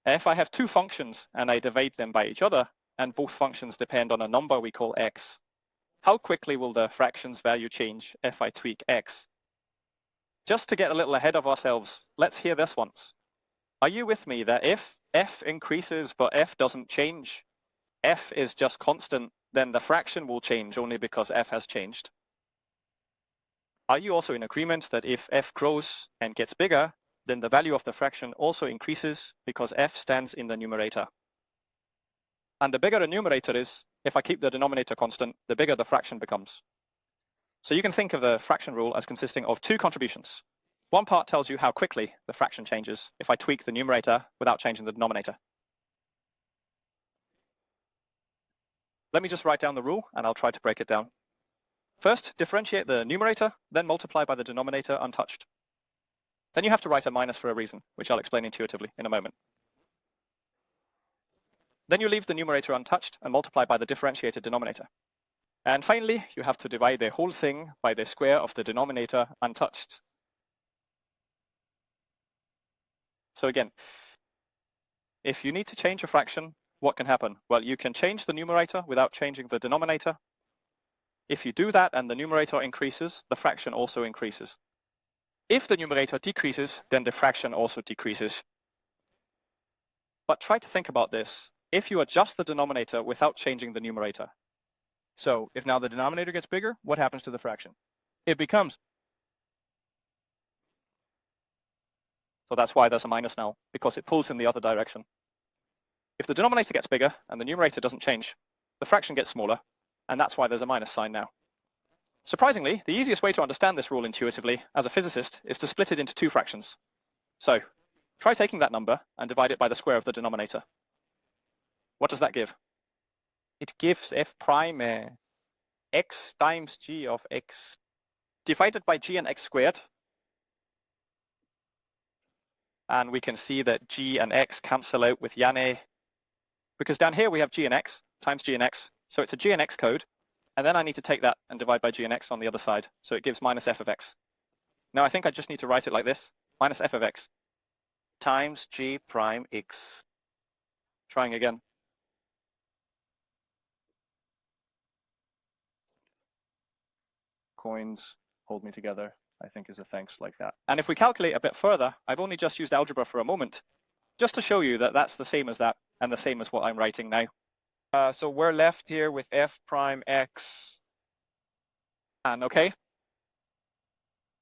If I have 2 functions and I divide them by each other, and both functions depend on a number we call x, how quickly will the fraction's value change if I tweak x? Just to get a little ahead of ourselves, let's hear this once. Are you with me that if f increases but f doesn't change, f is just constant, then the fraction will change only because f has changed? Are you also in agreement that if f grows and gets bigger, then the value of the fraction also increases because f stands in the numerator? And the bigger the numerator is, if I keep the denominator constant, the bigger the fraction becomes. So you can think of the fraction rule as consisting of 2 contributions. One part tells you how quickly the fraction changes if I tweak the numerator without changing the denominator. Let me just write down the rule and I'll try to break it down. First, differentiate the numerator, then multiply by the denominator untouched. Then you have to write a minus for a reason, which I'll explain intuitively in a moment. Then you leave the numerator untouched and multiply by the differentiated denominator. And finally, you have to divide the whole thing by the square of the denominator untouched. So again, if you need to change a fraction, what can happen? Well, you can change the numerator without changing the denominator. If you do that and the numerator increases, the fraction also increases. If the numerator decreases, then the fraction also decreases. But try to think about this. If you adjust the denominator without changing the numerator. So if now the denominator gets bigger, what happens to the fraction? It becomes. So that's why there's a minus now, because it pulls in the other direction. If the denominator gets bigger and the numerator doesn't change, the fraction gets smaller, and that's why there's a minus sign now. Surprisingly, the easiest way to understand this rule intuitively as a physicist is to split it into 2 fractions. So try taking that number and divide it by the square of the denominator. What does that give? It gives f prime x times g of x divided by g and x squared. And we can see that g and x cancel out with Yanne, because down here we have g and x times g and x. So it's a g and x code. And then I need to take that and divide by g and x on the other side. So it gives minus f of x. Now I think I just need to write it like this. Minus f of x times g prime x. Trying again. Coins hold me together, I think is a thanks like that. And if we calculate a bit further, I've only just used algebra for a moment, just to show you that that's the same as that and the same as what I'm writing now. So we're left here with f prime x. And okay.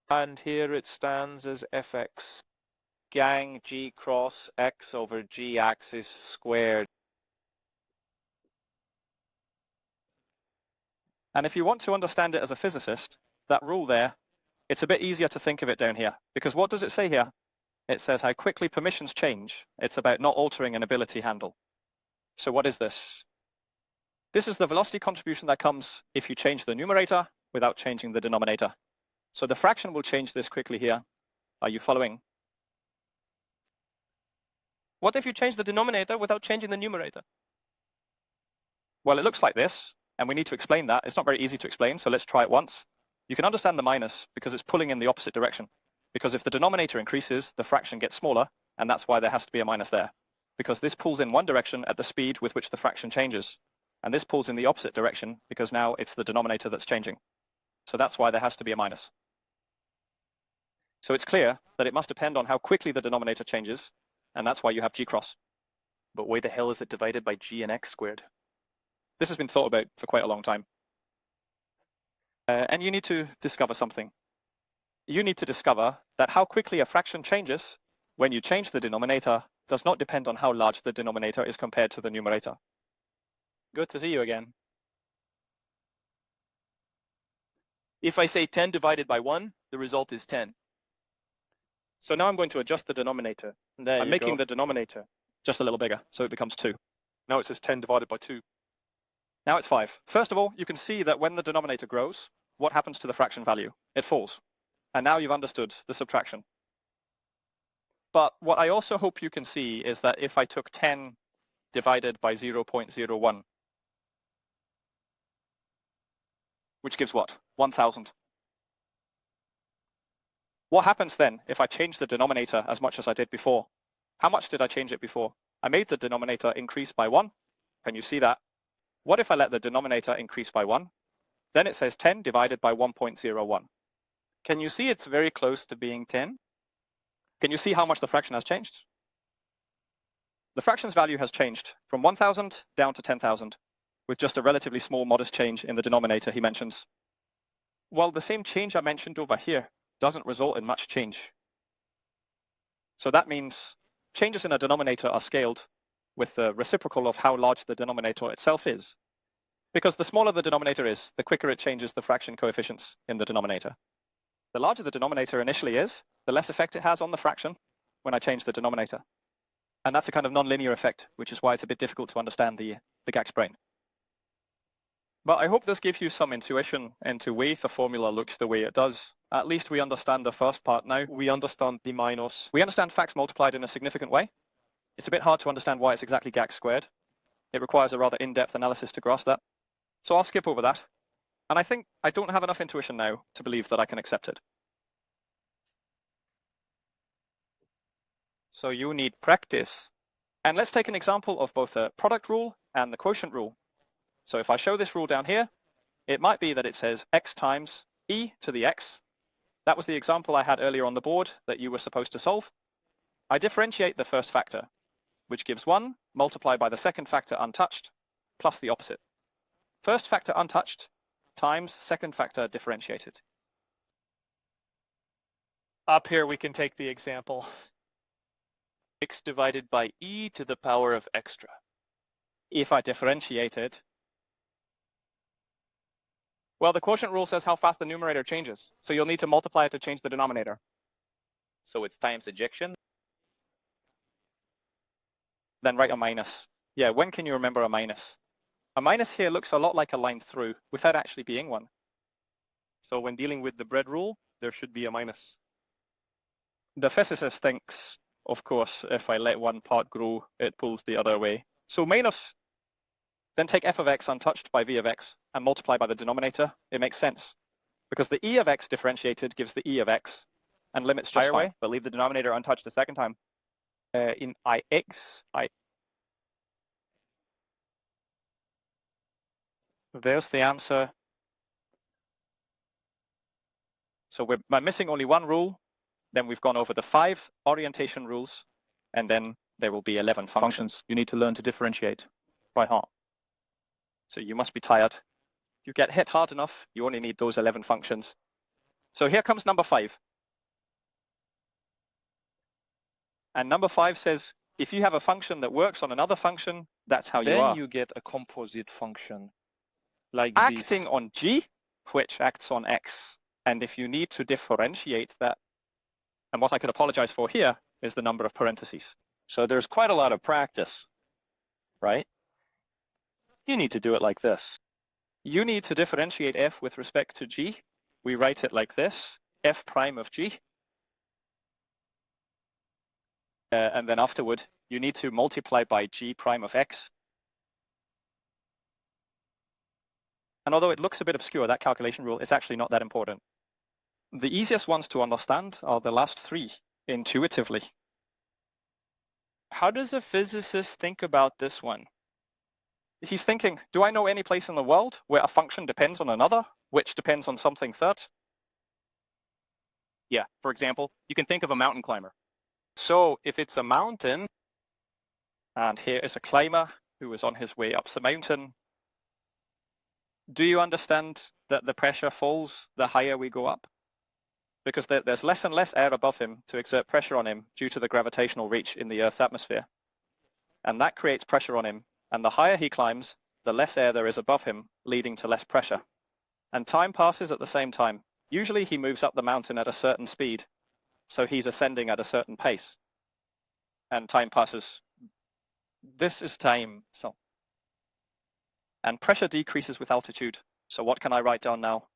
And here it stands as fx. Gang g cross x over g axis squared. And if you want to understand it as a physicist, that rule there, it's a bit easier to think of it down here. Because what does it say here? It says how quickly permissions change. It's about not altering an ability handle. So what is this? This is the velocity contribution that comes if you change the numerator without changing the denominator. So the fraction will change this quickly here. Are you following? What if you change the denominator without changing the numerator? Well, it looks like this, and we need to explain that. It's not very easy to explain, so let's try it once. You can understand the minus because it's pulling in the opposite direction. Because if the denominator increases, the fraction gets smaller, and that's why there has to be a minus there. Because this pulls in one direction at the speed with which the fraction changes. And this pulls in the opposite direction because now it's the denominator that's changing. So that's why there has to be a minus. So it's clear that it must depend on how quickly the denominator changes, and that's why you have g cross. But why the hell is it divided by g and x squared? This has been thought about for quite a long time. And you need to discover something. you need to discover that how quickly a fraction changes when you change the denominator does not depend on how large the denominator is compared to the numerator. Good to see you again. If I say 10 divided by 1, the result is 10. So now I'm going to adjust the denominator. There I'm you making go. the denominator Just a little bigger, so it becomes 2. Now it says 10 divided by 2. Now it's 5. First of all, you can see that when the denominator grows, what happens to the fraction value? It falls. And now you've understood the subtraction. But what I also hope you can see is that if I took 10 divided by 0.01, which gives what? 1,000. What happens then if I change the denominator as much as I did before? How much did I change it before? I made the denominator increase by 1. Can you see that? What if I let the denominator increase by 1? Then it says 10 divided by 1.01. Can you see it's very close to being 10? Can you see how much the fraction has changed? The fraction's value has changed from 1,000 down to 10,000, with just a relatively small modest change in the denominator he mentions. While the same change I mentioned over here doesn't result in much change. So that means changes in a denominator are scaled with the reciprocal of how large the denominator itself is. Because the smaller the denominator is, the quicker it changes the fraction coefficients in the denominator. The larger the denominator initially is, the less effect it has on the fraction when I change the denominator. And that's a kind of nonlinear effect, which is why it's a bit difficult to understand the GAC's brain. But I hope this gives you some intuition into why the formula looks the way it does. At least we understand the first part now. We understand the minus. We understand facts multiplied in a significant way. It's a bit hard to understand why it's exactly GAC squared. It requires a rather in-depth analysis to grasp that. So I'll skip over that. And I think I don't have enough intuition now to believe that I can accept it. So you need practice. And let's take an example of both the product rule and the quotient rule. So if I show this rule down here, it might be that it says x times e to the x. That was the example I had earlier on the board that you were supposed to solve. I differentiate the first factor, which gives 1 multiplied by the second factor untouched, plus the opposite. First factor untouched times second factor differentiated. Up here we can take the example. X divided by e to the power of extra. If I differentiate it, well, the quotient rule says how fast the numerator changes. So you'll need to multiply it to change the denominator. So it's times ejection. Then write a minus. Yeah, when can you remember a minus? A minus here looks a lot like a line through without actually being one. So when dealing with the bread rule, there should be a minus. The physicist thinks, of course, if I let one part grow, it pulls the other way. So minus. Then take f of x untouched by v of x and multiply by the denominator. It makes sense. Because the e of x differentiated gives the e of x and limits just Higher fine. way, but leave the denominator untouched the second time. In ix, there's the answer. So we're missing only one rule. Then we've gone over the 5 orientation rules, and then there will be 11 functions. You need to learn to differentiate by heart. So you must be tired. If you get hit hard enough, you only need those 11 functions. So here comes number 5. And number 5 says, if you have a function that works on another function, that's how you are. Then you get a composite function like Acting this. on g, which acts on x. And if you need to differentiate that, and what I could apologize for here is the number of parentheses. So there's quite a lot of practice, right? You need to do it like this. You need to differentiate f with respect to g. We write it like this, f prime of g. And then afterward, you need to multiply by g prime of x. And although it looks a bit obscure, that calculation rule is actually not that important. The easiest ones to understand are the last 3, intuitively. How does a physicist think about this one? He's thinking, do I know any place in the world where a function depends on another, which depends on something third? Yeah, for example, you can think of a mountain climber. So if it's a mountain, and here is a climber who is on his way up the mountain, do you understand that the pressure falls the higher we go up? because there's less and less air above him to exert pressure on him due to the gravitational reach in the Earth's atmosphere. And that creates pressure on him. And the higher he climbs, the less air there is above him, leading to less pressure. And time passes at the same time. Usually he moves up the mountain at a certain speed, so he's ascending at a certain pace. And time passes. This is time. So, and pressure decreases with altitude. So what can I write down now?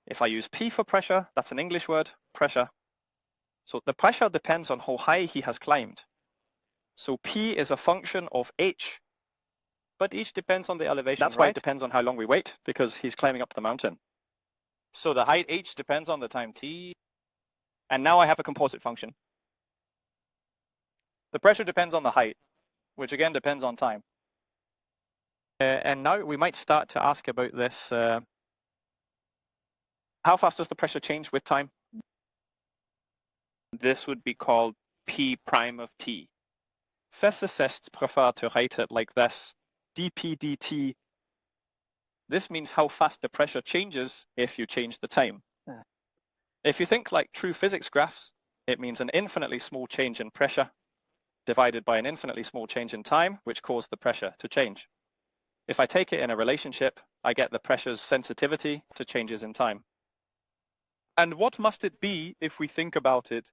If I use P for pressure, that's an English word, pressure. So the pressure depends on how high he has climbed. So P is a function of H. But each depends on the elevation, That's why right? it depends on how long we wait, because he's climbing up the mountain. So the height h depends on the time t. And now I have a composite function. The pressure depends on the height, which again depends on time. And now we might start to ask about this. How fast does the pressure change with time? This would be called P prime of T. Physicists prefer to write it like this, dp dt. This means how fast the pressure changes if you change the time. If you think like true physics graphs, it means an infinitely small change in pressure divided by an infinitely small change in time, which caused the pressure to change. If I take it in a relationship, I get the pressure's sensitivity to changes in time. And what must it be if we think about it?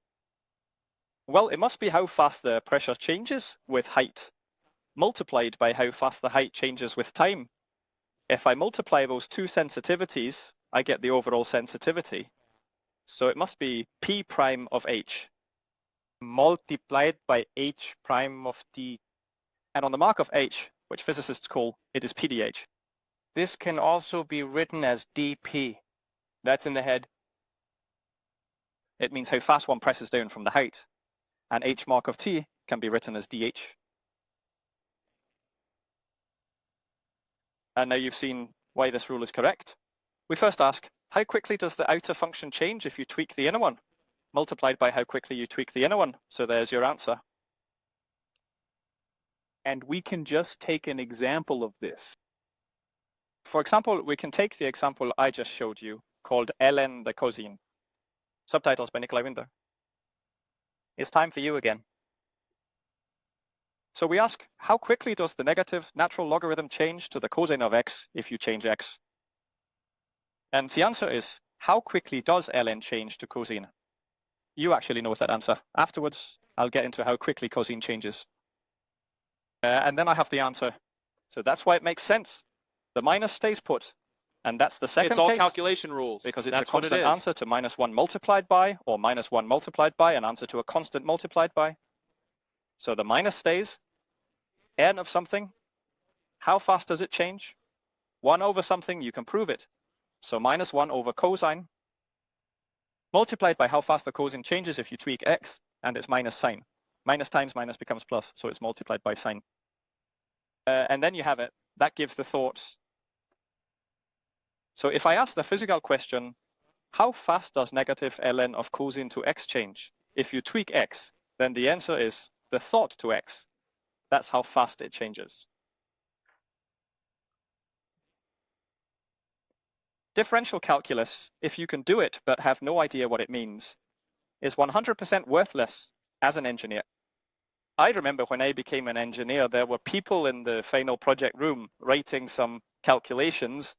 Well, it must be how fast the pressure changes with height, multiplied by how fast the height changes with time. If I multiply those two sensitivities, I get the overall sensitivity. So it must be P prime of H. Multiplied by H prime of T. And on the mark of H, which physicists call, it is PdH. This can also be written as dp. That's in the head. It means how fast one presses down from the height. And H mark of T can be written as dH. And now you've seen why this rule is correct. We first ask, how quickly does the outer function change if you tweak the inner one? Multiplied by how quickly you tweak the inner one. So there's your answer. And we can just take an example of this. For example, we can take the example I just showed you, called ln the cosine. Subtitles by Nikolai Winder. It's time for you again. So we ask, how quickly does the negative natural logarithm change to the cosine of x if you change x? And the answer is, how quickly does ln change to cosine? You actually know that answer. Afterwards, I'll get into how quickly cosine changes. And then I have the answer. So that's why it makes sense. The minus stays put. And that's the second It's all case, calculation rules. because it's That's a constant answer to -1 multiplied by, or -1 multiplied by, an answer to a constant multiplied by. So the minus stays. N of something. How fast does it change? 1 over something, you can prove it. So -1 over cosine multiplied by how fast the cosine changes if you tweak x, and it's minus sign. Minus times minus becomes plus, so it's multiplied by sign. And then you have it. That gives the thought. So if I ask the physical question, how fast does negative ln of cosine to x change? If you tweak x, then the answer is the thought to x. That's how fast it changes. Differential calculus, if you can do it but have no idea what it means, is 100% worthless as an engineer. I remember when I became an engineer, there were people in the final project room writing some calculations,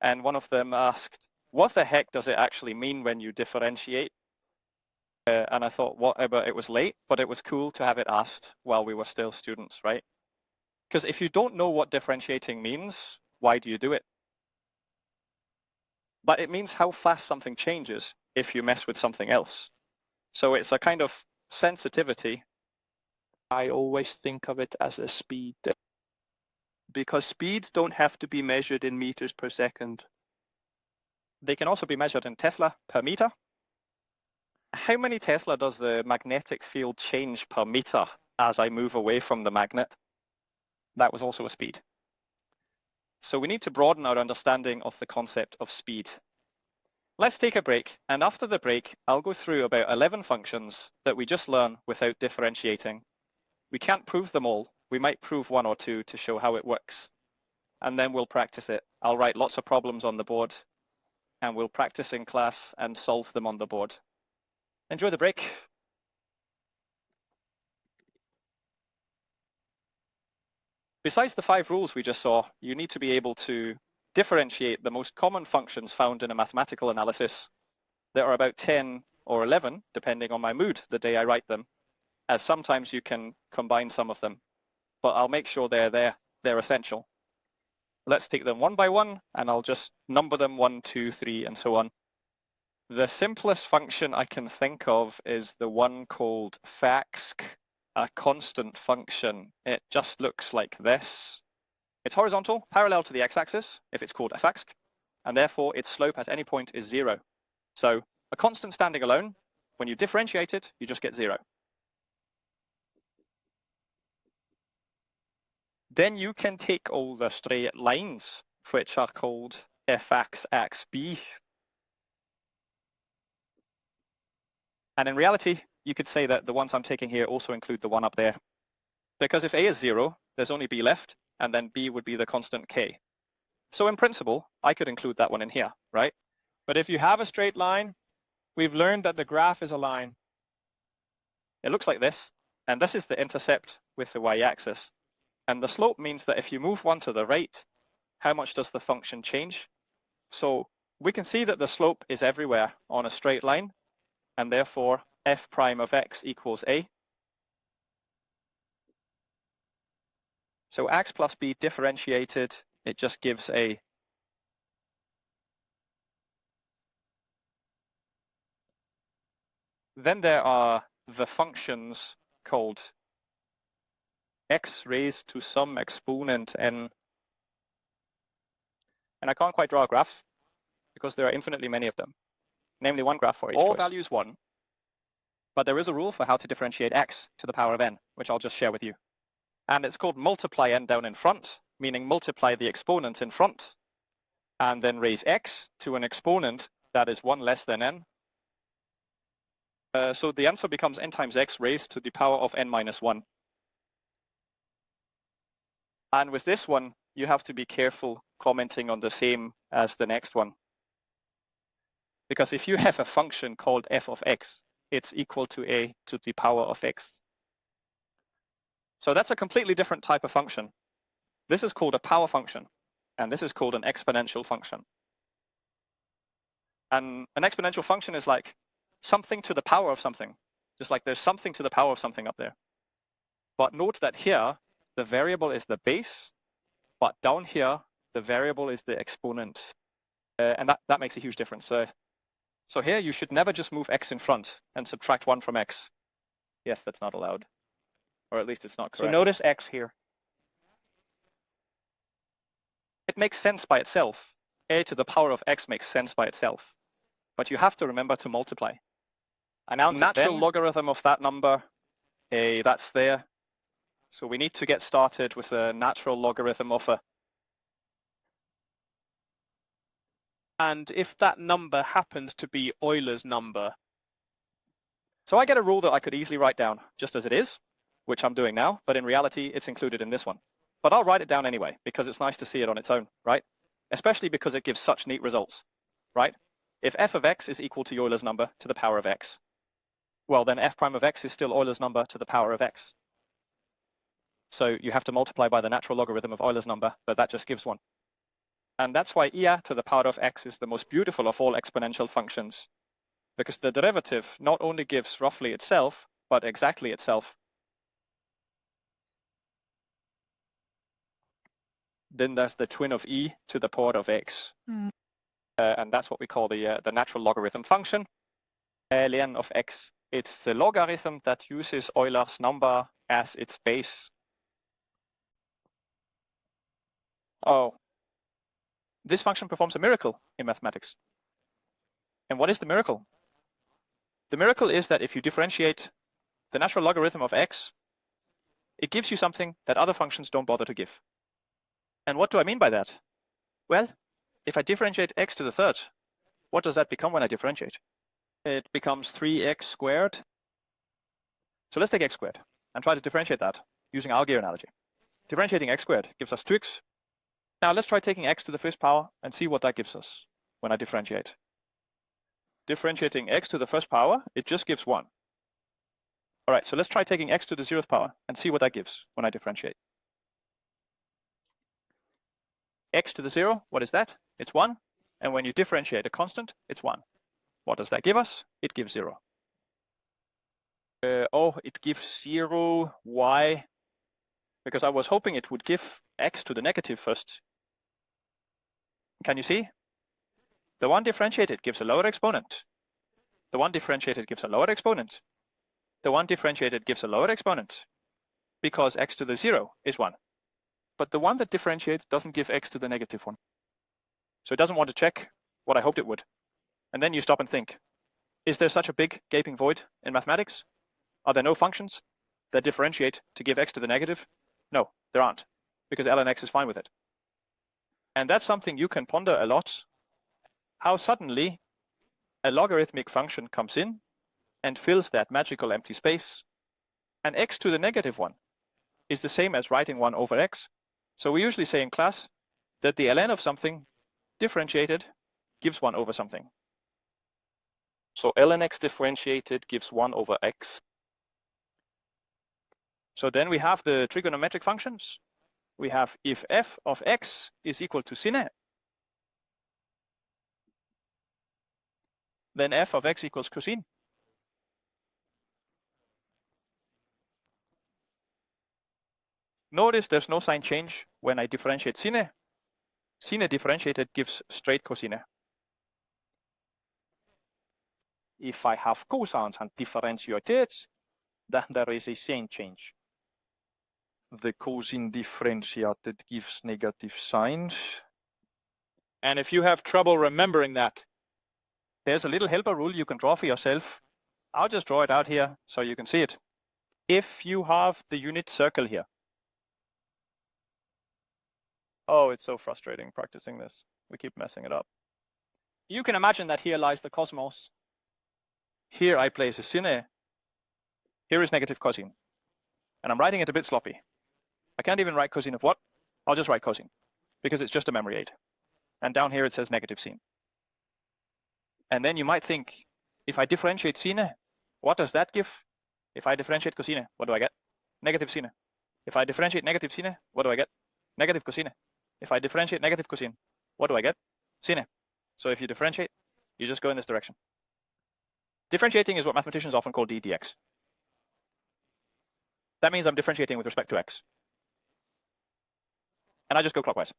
and one of them asked, what the heck does it actually mean when you differentiate? And I thought, whatever, it was late, but it was cool to have it asked while we were still students, right? Because if you don't know what differentiating means, why do you do it? But it means how fast something changes if you mess with something else. So it's a kind of sensitivity. I always think of it as a speed, because speeds don't have to be measured in meters per second. They can also be measured in Tesla per meter. How many Tesla does the magnetic field change per meter as I move away from the magnet? That was also a speed. So we need to broaden our understanding of the concept of speed. Let's take a break, and after the break, I'll go through about 11 functions that we just learn without differentiating. We can't prove them all. We might prove 1 or 2 to show how it works. And then we'll practice it. I'll write lots of problems on the board. and we'll practice in class and solve them on the board. Enjoy the break. Besides the 5 rules we just saw, you need to be able to differentiate the most common functions found in a mathematical analysis. There are about 10 or 11, depending on my mood the day I write them, as sometimes you can combine some of them. But I'll make sure they're there, they're essential. Let's take them one by one, and I'll just number them 1, 2, 3, and so on. The simplest function I can think of is the one called faxc, a constant function. It just looks like this. It's horizontal, parallel to the x-axis, if it's called a faxc, and therefore its slope at any point is 0. So a constant standing alone, when you differentiate it, you just get 0. Then you can take all the straight lines, which are called fx x b. And in reality, you could say that the ones I'm taking here also include the one up there. Because if a is 0, there's only b left, and then b would be the constant k. So in principle, I could include that one in here, right? But if you have a straight line, we've learned that the graph is a line. It looks like this, and this is the intercept with the y-axis. And the slope means that if you move one to the right, how much does the function change? So we can see that the slope is everywhere on a straight line, and therefore f prime of x equals a. So x plus b differentiated, it just gives a. Then there are the functions called x raised to some exponent n. And I can't quite draw a graph because there are infinitely many of them, namely one graph for each All choice. values 1. But there is a rule for how to differentiate x to the power of n, which I'll just share with you. And it's called multiply n down in front, meaning multiply the exponent in front, and then raise x to an exponent that is 1 less than n. So the answer becomes n times x raised to the power of n minus 1. And with this one, you have to be careful commenting on the same as the next one. Because if you have a function called f of x, it's equal to a to the power of x. So that's a completely different type of function. This is called a power function, and this is called an exponential function. And an exponential function is like something to the power of something, just like there's something to the power of something up there. But note that here, the variable is the base, but down here, the variable is the exponent. And that makes a huge difference. So here, you should never just move x in front and subtract 1 from x. Yes, that's not allowed. Or at least it's not correct. So notice x here. It makes sense by itself. A to the power of x makes sense by itself. But you have to remember to multiply. Announce Natural it then. logarithm of that number, that's there. So we need to get started with a natural logarithm of a. And if that number happens to be Euler's number. So I get a rule that I could easily write down just as it is, which I'm doing now, but in reality, it's included in this one. But I'll write it down anyway, because it's nice to see it on its own, right? Especially because it gives such neat results, right? If f of x is equal to Euler's number to the power of x, well, then f prime of x is still Euler's number to the power of x. So you have to multiply by the natural logarithm of Euler's number, but that just gives one. And that's why ia to the power of x is the most beautiful of all exponential functions, because the derivative not only gives roughly itself, but exactly itself. Then there's the twin of e to the power of x. And that's what we call the natural logarithm function, ln of x. It's the logarithm that uses Euler's number as its base. Oh, this function performs a miracle in mathematics. And what is the miracle? The miracle is that if you differentiate the natural logarithm of x, it gives you something that other functions don't bother to give. And what do I mean by that? Well, if I differentiate x to the third, what does that become when I differentiate? It becomes 3x squared. So let's take x squared and try to differentiate that using our gear analogy. Differentiating x squared gives us 2x. Now let's try taking x to the first power and see what that gives us. when I differentiate. Differentiating x to the first power, it just gives 1. All right, so let's try taking x to the 0th power and see what that gives when I differentiate. X to the 0, what is that? It's 1. And when you differentiate a constant, it's 1. What does that give us? It gives 0. It gives 0. Why? Because I was hoping it would give x to the negative first. Can you see? The one differentiated gives a lower exponent. The one differentiated gives a lower exponent. The one differentiated gives a lower exponent because x to the 0 is 1. But the one that differentiates doesn't give x to the negative one. So it doesn't want to check what I hoped it would. And then you stop and think, is there such a big gaping void in mathematics? Are there no functions that differentiate to give x to the negative? No, there aren't, because ln x is fine with it. And that's something you can ponder a lot, how suddenly a logarithmic function comes in and fills that magical empty space, and x to the negative 1 is the same as writing 1 over x. So we usually say in class that the ln of something differentiated gives 1 over something. So ln x differentiated gives 1 over x. So then we have the trigonometric functions. We have if f of x is equal to sin, then f of x equals cosine. Notice there's no sign change when I differentiate sin. Sin differentiated gives straight cosine. If I have cosines and differentiated, then there is a sign change. The cosine differentiated gives negative signs. And if you have trouble remembering that, there's a little helper rule you can draw for yourself. I'll just draw it out here so you can see it. If you have the unit circle here. Oh, it's so frustrating practicing this. We keep messing it up. You can imagine that here lies the cosmos. Here I place a sin. Here is negative cosine. And I'm writing it a bit sloppy. I can't even write cosine of what? I'll just write cosine, because it's just a memory aid. And down here it says negative sin. And then you might think, if I differentiate sin, what does that give? If I differentiate cosine, what do I get? Negative sin. If I differentiate negative sin, what do I get? Negative cosine. If I differentiate negative cosine, what do I get? Sin. So if you differentiate, you just go in this direction. Differentiating is what mathematicians often call d dx. That means I'm differentiating with respect to x. And I just go clockwise.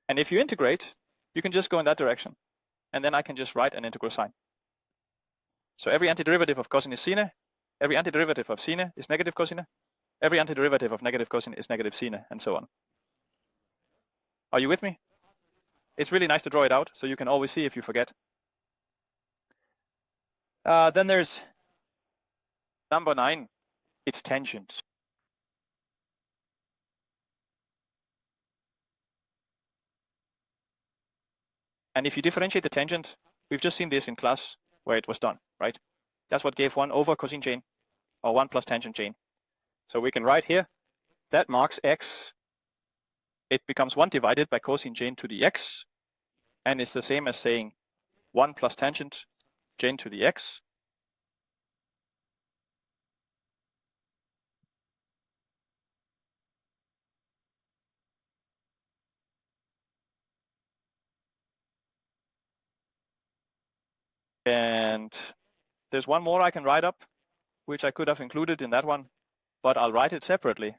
And if you integrate, you can just go in that direction. And then I can just write an integral sign. So every antiderivative of cosine is sin. Every antiderivative of sin is negative cosine. Every antiderivative of negative cosine is negative sin, and so on. Are you with me? It's really nice to draw it out, so you can always see if you forget. Then there's number 9. It's tangent. And if you differentiate the tangent, we've just seen this in class where it was done, right? That's what gave 1 over cosine chain, or 1 plus tangent chain. So we can write here, that marks x. It becomes 1 divided by cosine chain to the x, and it's the same as saying 1 plus tangent chain to the x. And there's one more I can write up, which I could have included in that one, but I'll write it separately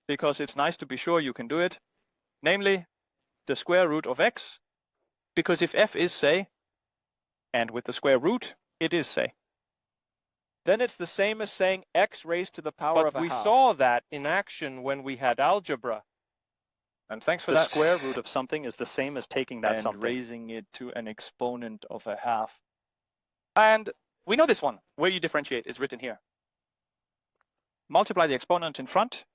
because it's nice to be sure you can do it. Namely, the square root of x, because if f is say, and with the square root, it is say. Then it's the same as saying x raised to the power of a half. But we saw that in action when we had algebra. And thanks for The that. square root of something is the same as taking that And something. raising it to an exponent of a half. And we know this one, where you differentiate is written here. Multiply the exponent in front,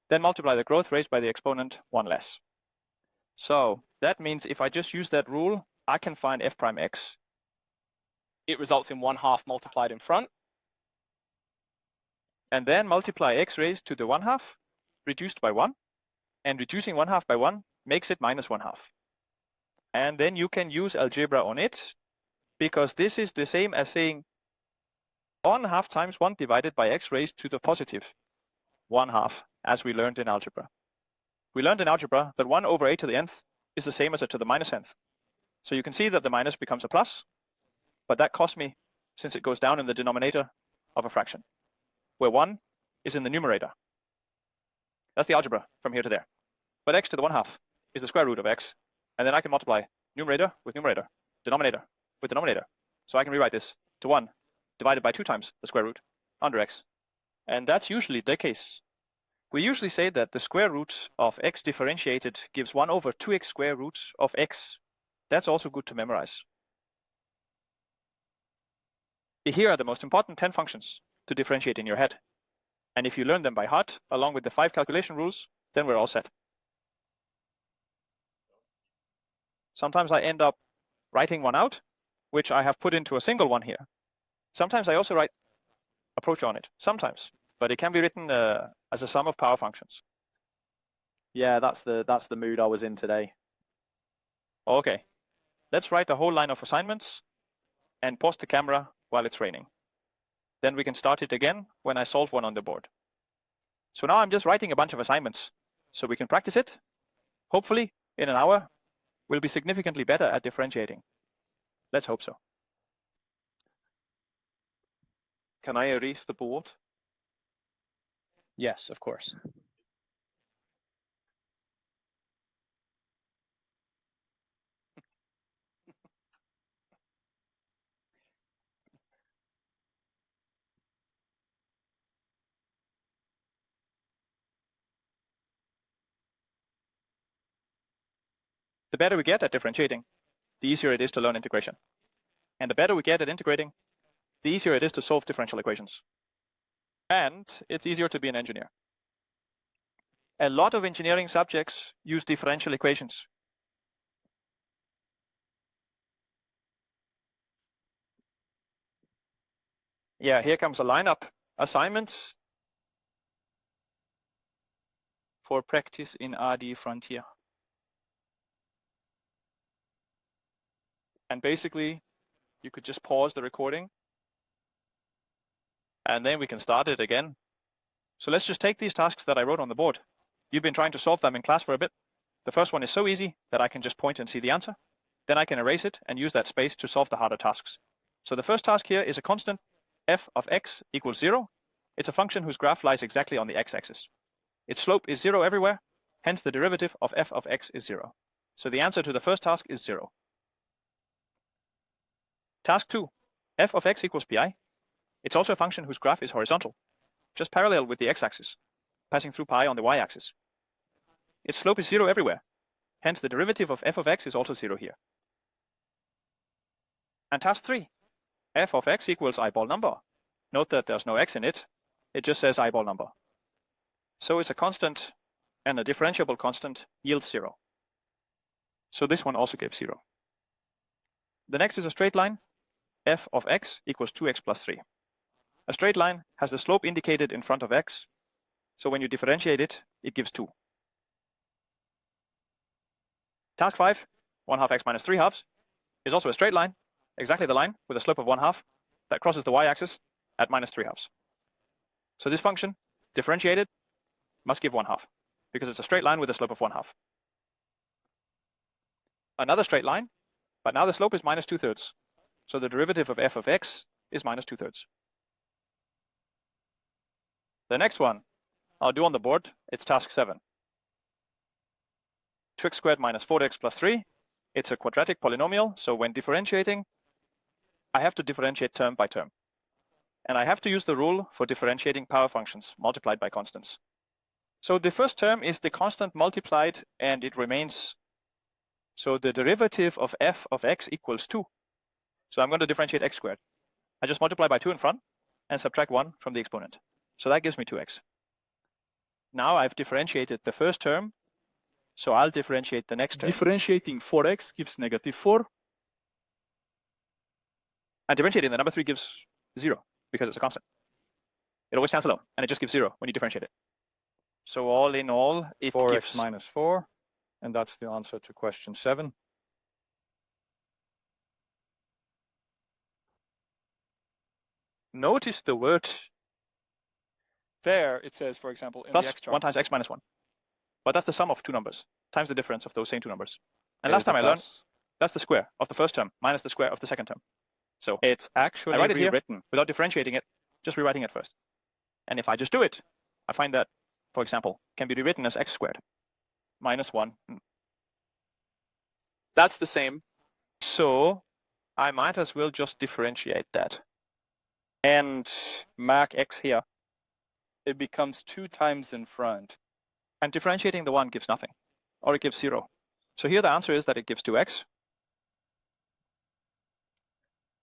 then multiply the growth raised by the exponent 1 less. So that means if I just use that rule, I can find f prime x. It results in 1/2 multiplied in front. And then multiply x raised to the 1/2, reduced by 1. And reducing 1/2 by 1 makes it minus 1/2. And then you can use algebra on it, because this is the same as saying 1/2 times 1 divided by x raised to the positive 1/2, as we learned in algebra. We learned in algebra that 1 over a to the nth is the same as a to the minus nth. So you can see that the minus becomes a plus, but that costs me, since it goes down in the denominator of a fraction, where 1 is in the numerator. That's the algebra from here to there. But x to the 1/2 is the square root of x, and then I can multiply numerator with numerator, denominator with denominator. So I can rewrite this to 1 divided by 2 times the square root under x. And that's usually the case. We usually say that the square root of x differentiated gives 1 over 2x square root of x. That's also good to memorize. Here are the most important 10 functions to differentiate in your head. And if you learn them by heart, along with the 5 calculation rules, then we're all set. Sometimes I end up writing one out, which I have put into a single one here. Sometimes I also write approach on it, sometimes, but it can be written as a sum of power functions. Yeah, that's the mood I was in today. Okay, let's write a whole line of assignments and pause the camera while it's raining. Then we can start it again when I solve one on the board. So now I'm just writing a bunch of assignments so we can practice it. Hopefully, in an hour, we'll be significantly better at differentiating. Let's hope so. Can I erase the board? Yes, of course. The better we get at differentiating, the easier it is to learn integration. And the better we get at integrating, the easier it is to solve differential equations. And it's easier to be an engineer. A lot of engineering subjects use differential equations. Yeah, here comes a lineup. Assignments for practice in RD Frontier. And basically, you could just pause the recording and then we can start it again. So let's just take these tasks that I wrote on the board. You've been trying to solve them in class for a bit. The first one is so easy that I can just point and see the answer. Then I can erase it and use that space to solve the harder tasks. So the first task here is a constant f of x equals 0. It's a function whose graph lies exactly on the x-axis. Its slope is 0 everywhere, hence the derivative of f of x is 0. So the answer to the first task is 0. Task 2, f of x equals pi. It's also a function whose graph is horizontal, just parallel with the x-axis, passing through pi on the y-axis. Its slope is 0 everywhere, hence the derivative of f of x is also 0 here. And task 3, f of x equals eyeball number. Note that there's no x in it, it just says eyeball number. So it's a constant, and a differentiable constant yields 0. So this one also gives 0. The next is a straight line, f of x equals 2x plus 3. A straight line has the slope indicated in front of x, so when you differentiate it, it gives 2. Task 5, 1/2 x minus 3/2, is also a straight line, exactly the line with a slope of 1/2 that crosses the y-axis at minus 3/2. So this function, differentiated, must give 1/2, because it's a straight line with a slope of 1/2. Another straight line, but now the slope is minus 2/3. So the derivative of f of x is minus 2/3. The next one I'll do on the board, it's task 7. 2x squared minus 4x plus 3. It's a quadratic polynomial, so when differentiating, I have to differentiate term by term. And I have to use the rule for differentiating power functions multiplied by constants. So the first term is the constant multiplied and it remains. So the derivative of f of x equals 2. So I'm going to differentiate x squared. I just multiply by 2 in front and subtract 1 from the exponent. So that gives me 2x. Now I've differentiated the first term, so I'll differentiate the next term. Differentiating 4x gives negative 4. And differentiating the number 3 gives 0, because it's a constant. It always stands alone, and it just gives 0 when you differentiate it. So all in all, it 4x gives minus 4, and that's the answer to question 7. notice the word There it says, for example, in plus the x chart. 1 times x minus 1. But that's the sum of two numbers times the difference of those same two numbers. And It last is a time I learned plus. that's the square of the first term minus the square of the second term. So It's actually I write it here rewritten. without differentiating it, just rewriting it first. And if I just do it, I find that, for example, can be rewritten as x squared minus 1. That's the same. So I might as well just differentiate that. And mark x here. It becomes 2 times in front. And differentiating the 1 gives nothing, or it gives 0. So here the answer is that it gives 2x.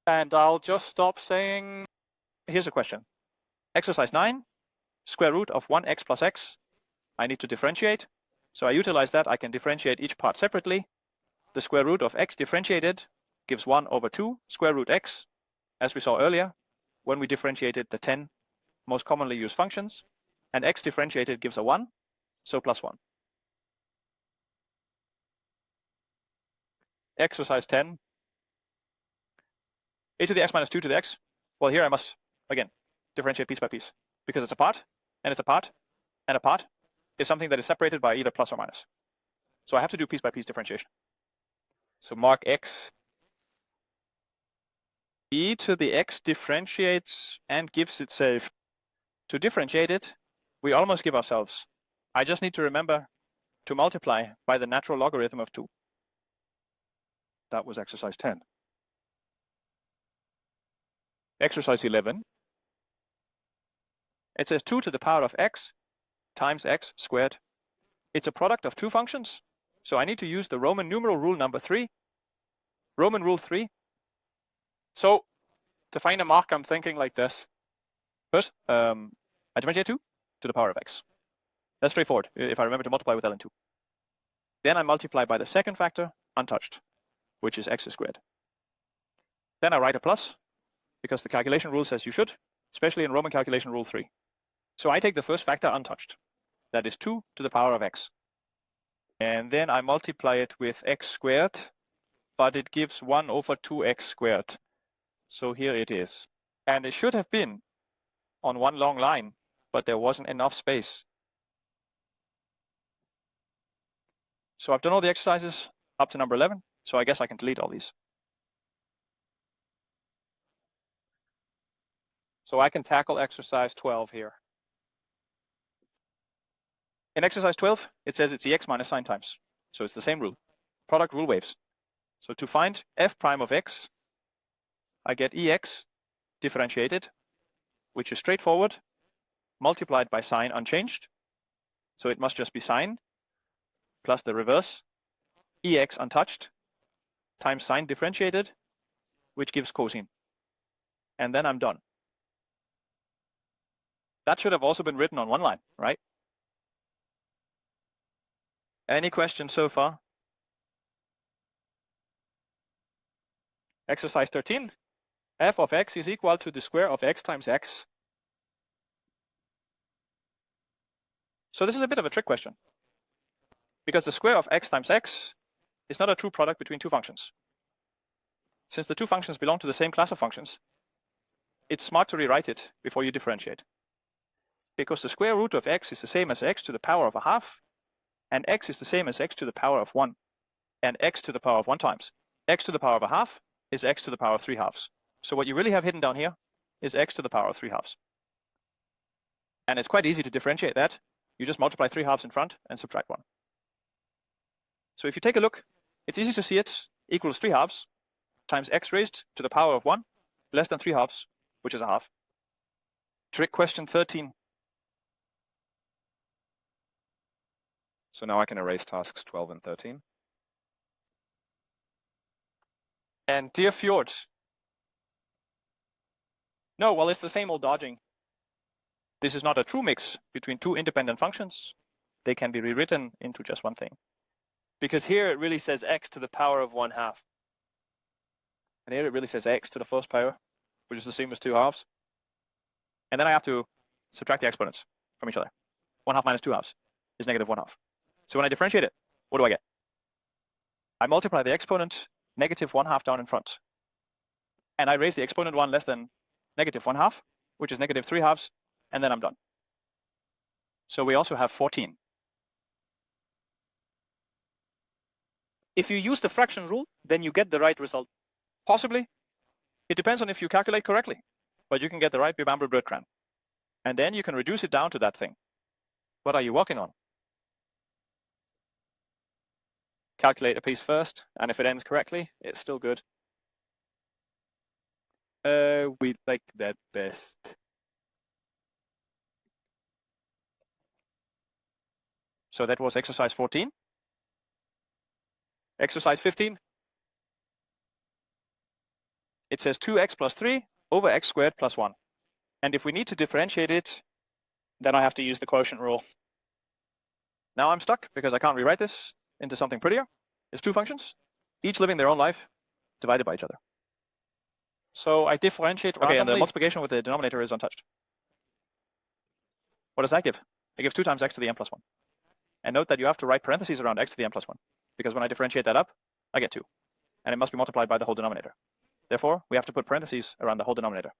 And I'll just stop saying. Here's a question. Exercise 9, square root of 1x plus x. I need to differentiate. So I utilize that. I can differentiate each part separately. The square root of x differentiated gives 1 over 2 square root x, as we saw earlier when we differentiated the 10 most commonly used functions. And x differentiated gives a 1, so plus 1. Exercise 10. A to the x minus 2 to the x. Well, here I must, again, differentiate piece by piece, because it's a part, and it's a part, and a part is something that is separated by either plus or minus. So I have to do piece by piece differentiation. So mark x. E to the x differentiates and gives itself. To differentiate it, we almost give ourselves. I just need to remember to multiply by the natural logarithm of 2. That was exercise 10. Exercise 11. It says 2 to the power of x times x squared. It's a product of two functions. So I need to use the Roman numeral rule number 3. Roman rule 3. So to find a mark, I'm thinking like this. First, I differentiate 2 to the power of x. That's straightforward, if I remember to multiply with ln2. Then I multiply by the second factor, untouched, which is x squared. Then I write a plus, because the calculation rule says you should, especially in Roman calculation rule 3. So I take the first factor untouched. That is 2 to the power of x. And then I multiply it with x squared, but it gives 1 over 2x squared. So here it is. And it should have been on one long line, but there wasn't enough space. So I've done all the exercises up to number 11, so I guess I can delete all these. So I can tackle exercise 12 here. In exercise 12, it says it's ex minus sign times. So it's the same rule. Product rule waves. So to find f prime of x, I get ex differentiated, which is straightforward, multiplied by sign unchanged. So it must just be sign plus the reverse, ex untouched, times sign differentiated, which gives cosine. And then I'm done. That should have also been written on one line, right? Any questions so far? Exercise 13. F of x is equal to the square of x times x. So this is a bit of a trick question, because the square of x times x is not a true product between two functions. Since the two functions belong to the same class of functions, it's smart to rewrite it before you differentiate. Because the square root of x is the same as x to the power of a half, and x is the same as x to the power of 1, and x to the power of 1 times. X to the power of a half is x to the power of 3 halves. So what you really have hidden down here is x to the power of 3 halves. And it's quite easy to differentiate that. You just multiply 3 halves in front and subtract 1. So if you take a look, it's easy to see it equals 3 halves times x raised to the power of 1 less than 3 halves, which is a half. Trick question 13. So now I can erase tasks 12 and 13. And dear Fjord. No, well, it's the same old dodging. This is not a true mix between two independent functions. They can be rewritten into just one thing. Because here it really says x to the power of 1/2. And here it really says x to the first power, which is the same as 2 halves. And then I have to subtract the exponents from each other. 1/2 minus 2 halves is negative 1/2. So when I differentiate it, what do I get? I multiply the exponent negative 1/2 down in front. And I raise the exponent 1 less than negative 1/2, which is negative 3/2, and then I'm done. So we also have 14. If you use the fraction rule, then you get the right result. Possibly. It depends on if you calculate correctly, but you can get the right bamboo breadcrumb. And then you can reduce it down to that thing. What are you working on? Calculate a piece first, and if it ends correctly, it's still good. We like that best. So that was exercise 14. Exercise 15. It says 2x plus 3 over x squared plus 1. And if we need to differentiate it, Then I have to use the quotient rule. now I'm stuck because I can't rewrite this into something prettier. It's two functions, each living their own life, divided by each other. So I differentiate Okay, and the randomly. multiplication with the denominator is untouched. What does that give? It gives 2 times x to the n plus 1. And note that you have to write parentheses around x to the n plus 1, because when I differentiate that up, I get 2. And it must be multiplied by the whole denominator. Therefore, we have to put parentheses around the whole denominator.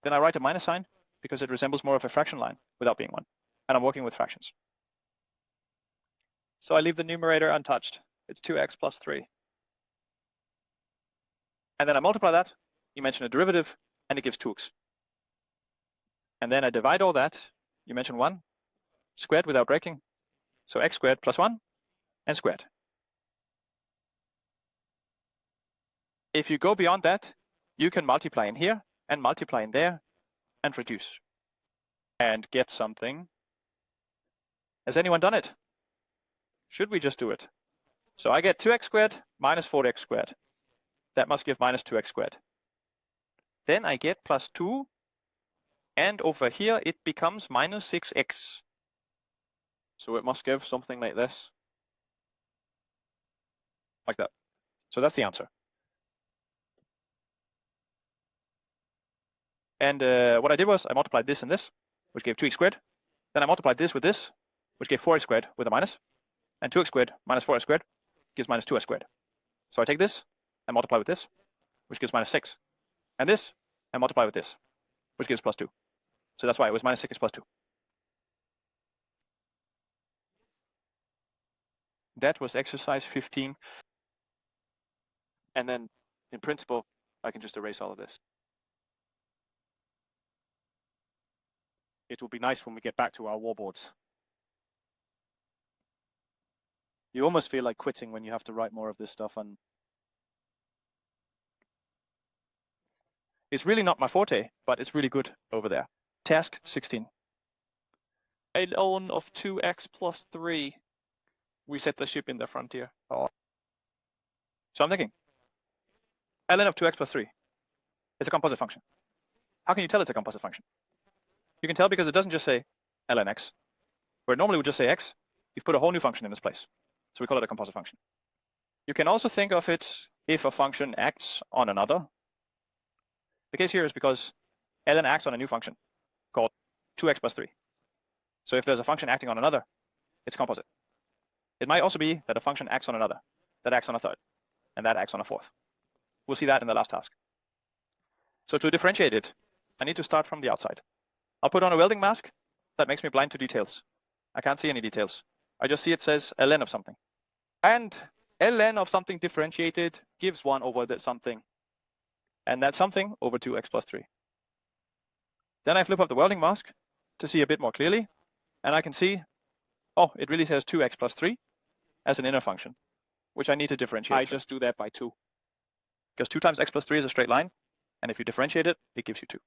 Then I write a minus sign, because it resembles more of a fraction line without being one. And I'm working with fractions. So I leave the numerator untouched. It's 2x plus 3. And then I multiply that, you mention a derivative, and it gives 2x. And then I divide all that, you mention 1, squared without breaking. So x squared plus 1, and squared. If you go beyond that, you can multiply in here, and multiply in there, and reduce. And get something. Has anyone done it? Should we just do it? So I get 2x squared minus 4x squared. That must give minus 2x squared. Then I get plus 2, and over here it becomes minus 6x. So it must give something like this. Like that. So that's the answer. And what I did was I multiplied this and this, which gave 2x squared. Then I multiplied this with this, which gave 4x squared with a minus. And 2x squared minus 4x squared gives minus 2x squared. So I take this and multiply with this, which gives minus 6. And this and multiply with this, which gives plus 2. So that's why it was minus 6 plus 2. That was exercise 15. And then, in principle, I can just erase all of this. It will be nice when we get back to our warboards. You almost feel like quitting when you have to write more of this stuff. And it's really not my forte, but it's really good over there. Task 16. ln of 2x plus 3. We set the ship in the frontier. Oh. So I'm thinking, ln of 2x plus 3. It's a composite function. How can you tell it's a composite function? You can tell because it doesn't just say ln x, where it normally would just say x. You've put a whole new function in its place. So we call it a composite function. You can also think of it if a function acts on another. The case here is because ln acts on a new function called 2x plus 3. So if there's a function acting on another, it's composite. It might also be that a function acts on another, that acts on a third, and that acts on a fourth. We'll see that in the last task. So to differentiate it, I need to start from the outside. I'll put on a welding mask that makes me blind to details. I can't see any details. I just see it says ln of something. And ln of something differentiated gives 1 over that something. And that's something over 2x plus 3. Then I flip up the welding mask to see a bit more clearly. And I can see, oh, it really says 2x plus 3 as an inner function, which I need to differentiate. I just do that by 2. Because 2 times x plus 3 is a straight line. And if you differentiate it, it gives you 2.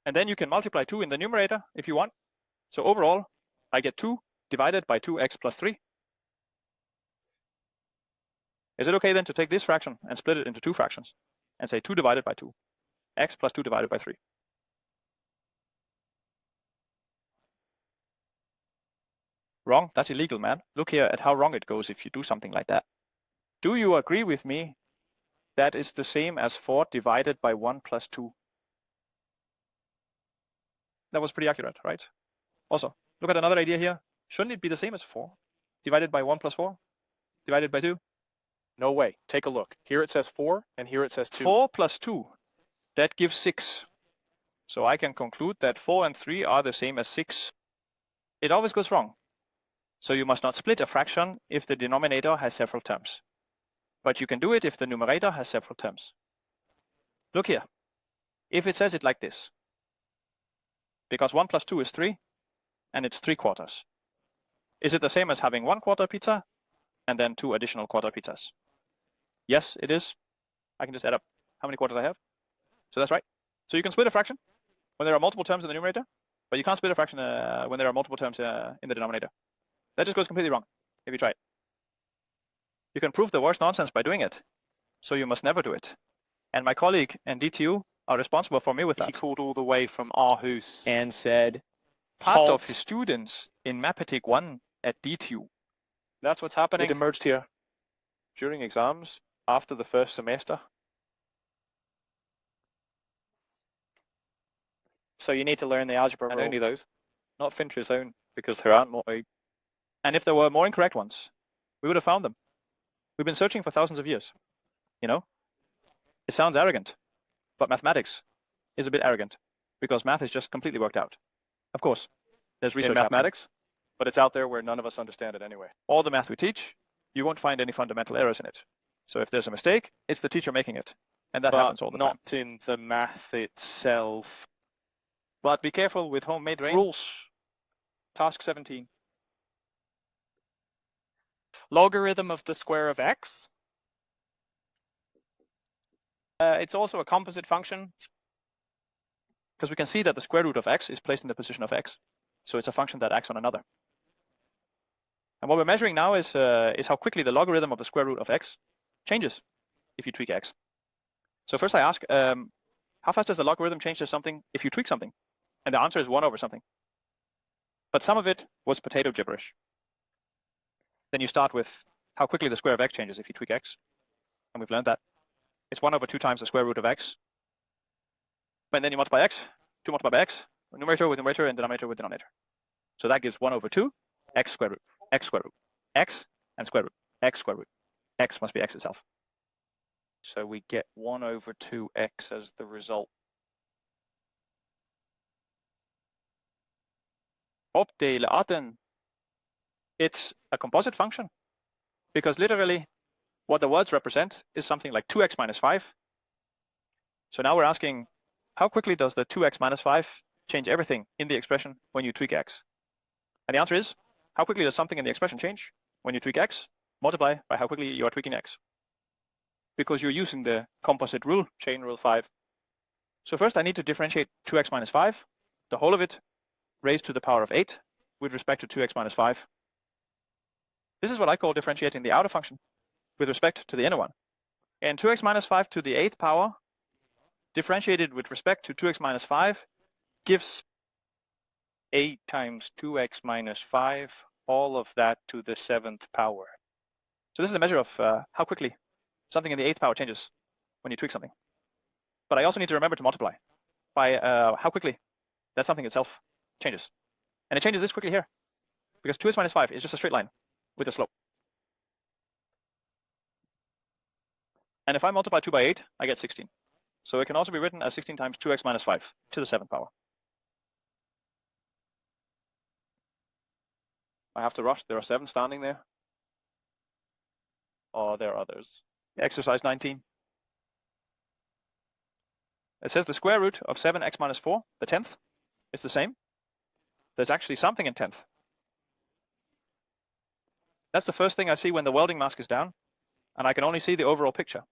And then you can multiply 2 in the numerator if you want. So overall, I get 2 divided by 2x plus 3. Is it okay then to take this fraction and split it into 2 fractions and say 2 divided by 2, x plus 2 divided by 3? Wrong? That's illegal, man. Look here at how wrong it goes if you do something like that. Do you agree with me that is the same as 4 divided by 1 plus 2? That was pretty accurate, right? Also, look at another idea here. Shouldn't it be the same as 4 divided by 1 plus 4 divided by 2? no way. Take a look. Here it says 4, and here it says 2. 4 plus 2, that gives 6. So I can conclude that 4 and 3 are the same as 6. It always goes wrong. So you must not split a fraction if the denominator has several terms. But you can do it if the numerator has several terms. Look here. If it says it like this, because 1 plus 2 is 3, and it's 3/4. Is it the same as having 1/4 pizza and then 2 additional quarter pizzas? Yes, it is. I can just add up how many quarters I have. So that's right. So you can split a fraction when there are multiple terms in the numerator, but you can't split a fraction when there are multiple terms in the denominator. That just goes completely wrong if you try it. You can prove the worst nonsense by doing it, so you must never do it. And my colleague and DTU are responsible for me with that. He called all the way from Aarhus. And said, Part halt. of his students in Mathematic 1 at DTU. That's what's happening. It emerged here during exams after the first semester. So you need to learn the algebra And rule. only those, not Finch's own, because there aren't more. And if there were more incorrect ones, we would have found them. We've been searching for thousands of years. You know? It sounds arrogant, but mathematics is a bit arrogant because math is just completely worked out. Of course, there's research In mathematics, but it's out there where none of us understand it anyway. All the math we teach, you won't find any fundamental errors in it. So if there's a mistake, it's the teacher making it. And that happens all the time. Not in the math itself. But be careful with homemade rain. Rules. Task 17. Logarithm of the square of x. It's also a composite function because we can see that the square root of x is placed in the position of x. So it's a function that acts on another. And what we're measuring now is how quickly the logarithm of the square root of x changes if you tweak x. So first I ask, how fast does the logarithm change to something if you tweak something? And the answer is 1 over something. But some of it was potato gibberish. Then you start with how quickly the square of x changes if you tweak x. And we've learned that. It's 1 over 2 times the square root of x. And then you multiply x, 2 multiplied by x, numerator with numerator and denominator with denominator. So that gives 1 over 2, x square root, x square root, x and square root, x square root. X must be x itself. So we get 1 over 2x as the result. Opdele arten. It's a composite function because literally what the words represent is something like 2x minus 5. So now we're asking, how quickly does the 2x minus 5 change everything in the expression when you tweak x? And the answer is, how quickly does something in the expression change when you tweak x? Multiply by how quickly you are tweaking x. Because you're using the composite rule, chain rule 5. So first I need to differentiate 2x minus 5, the whole of it raised to the power of 8 with respect to 2x minus 5. This is what I call differentiating the outer function with respect to the inner one. And 2x minus 5 to the 8th power differentiated with respect to 2x minus 5 gives 8 times 2x minus 5, all of that to the 7th power. So this is a measure of how quickly something in the 8th power changes when you tweak something. But I also need to remember to multiply by how quickly that something itself changes. And it changes this quickly here because 2x minus 5 is just a straight line with a slope. And if I multiply 2 by 8, I get 16. So it can also be written as 16 times 2x minus 5 to the 7th power. I have to rush. There are 7 standing there. Or there are others. Exercise 19. It says the square root of 7x minus 4, the 10th, is the same. There's actually something in 10th. That's the first thing I see when the welding mask is down, and I can only see the overall picture.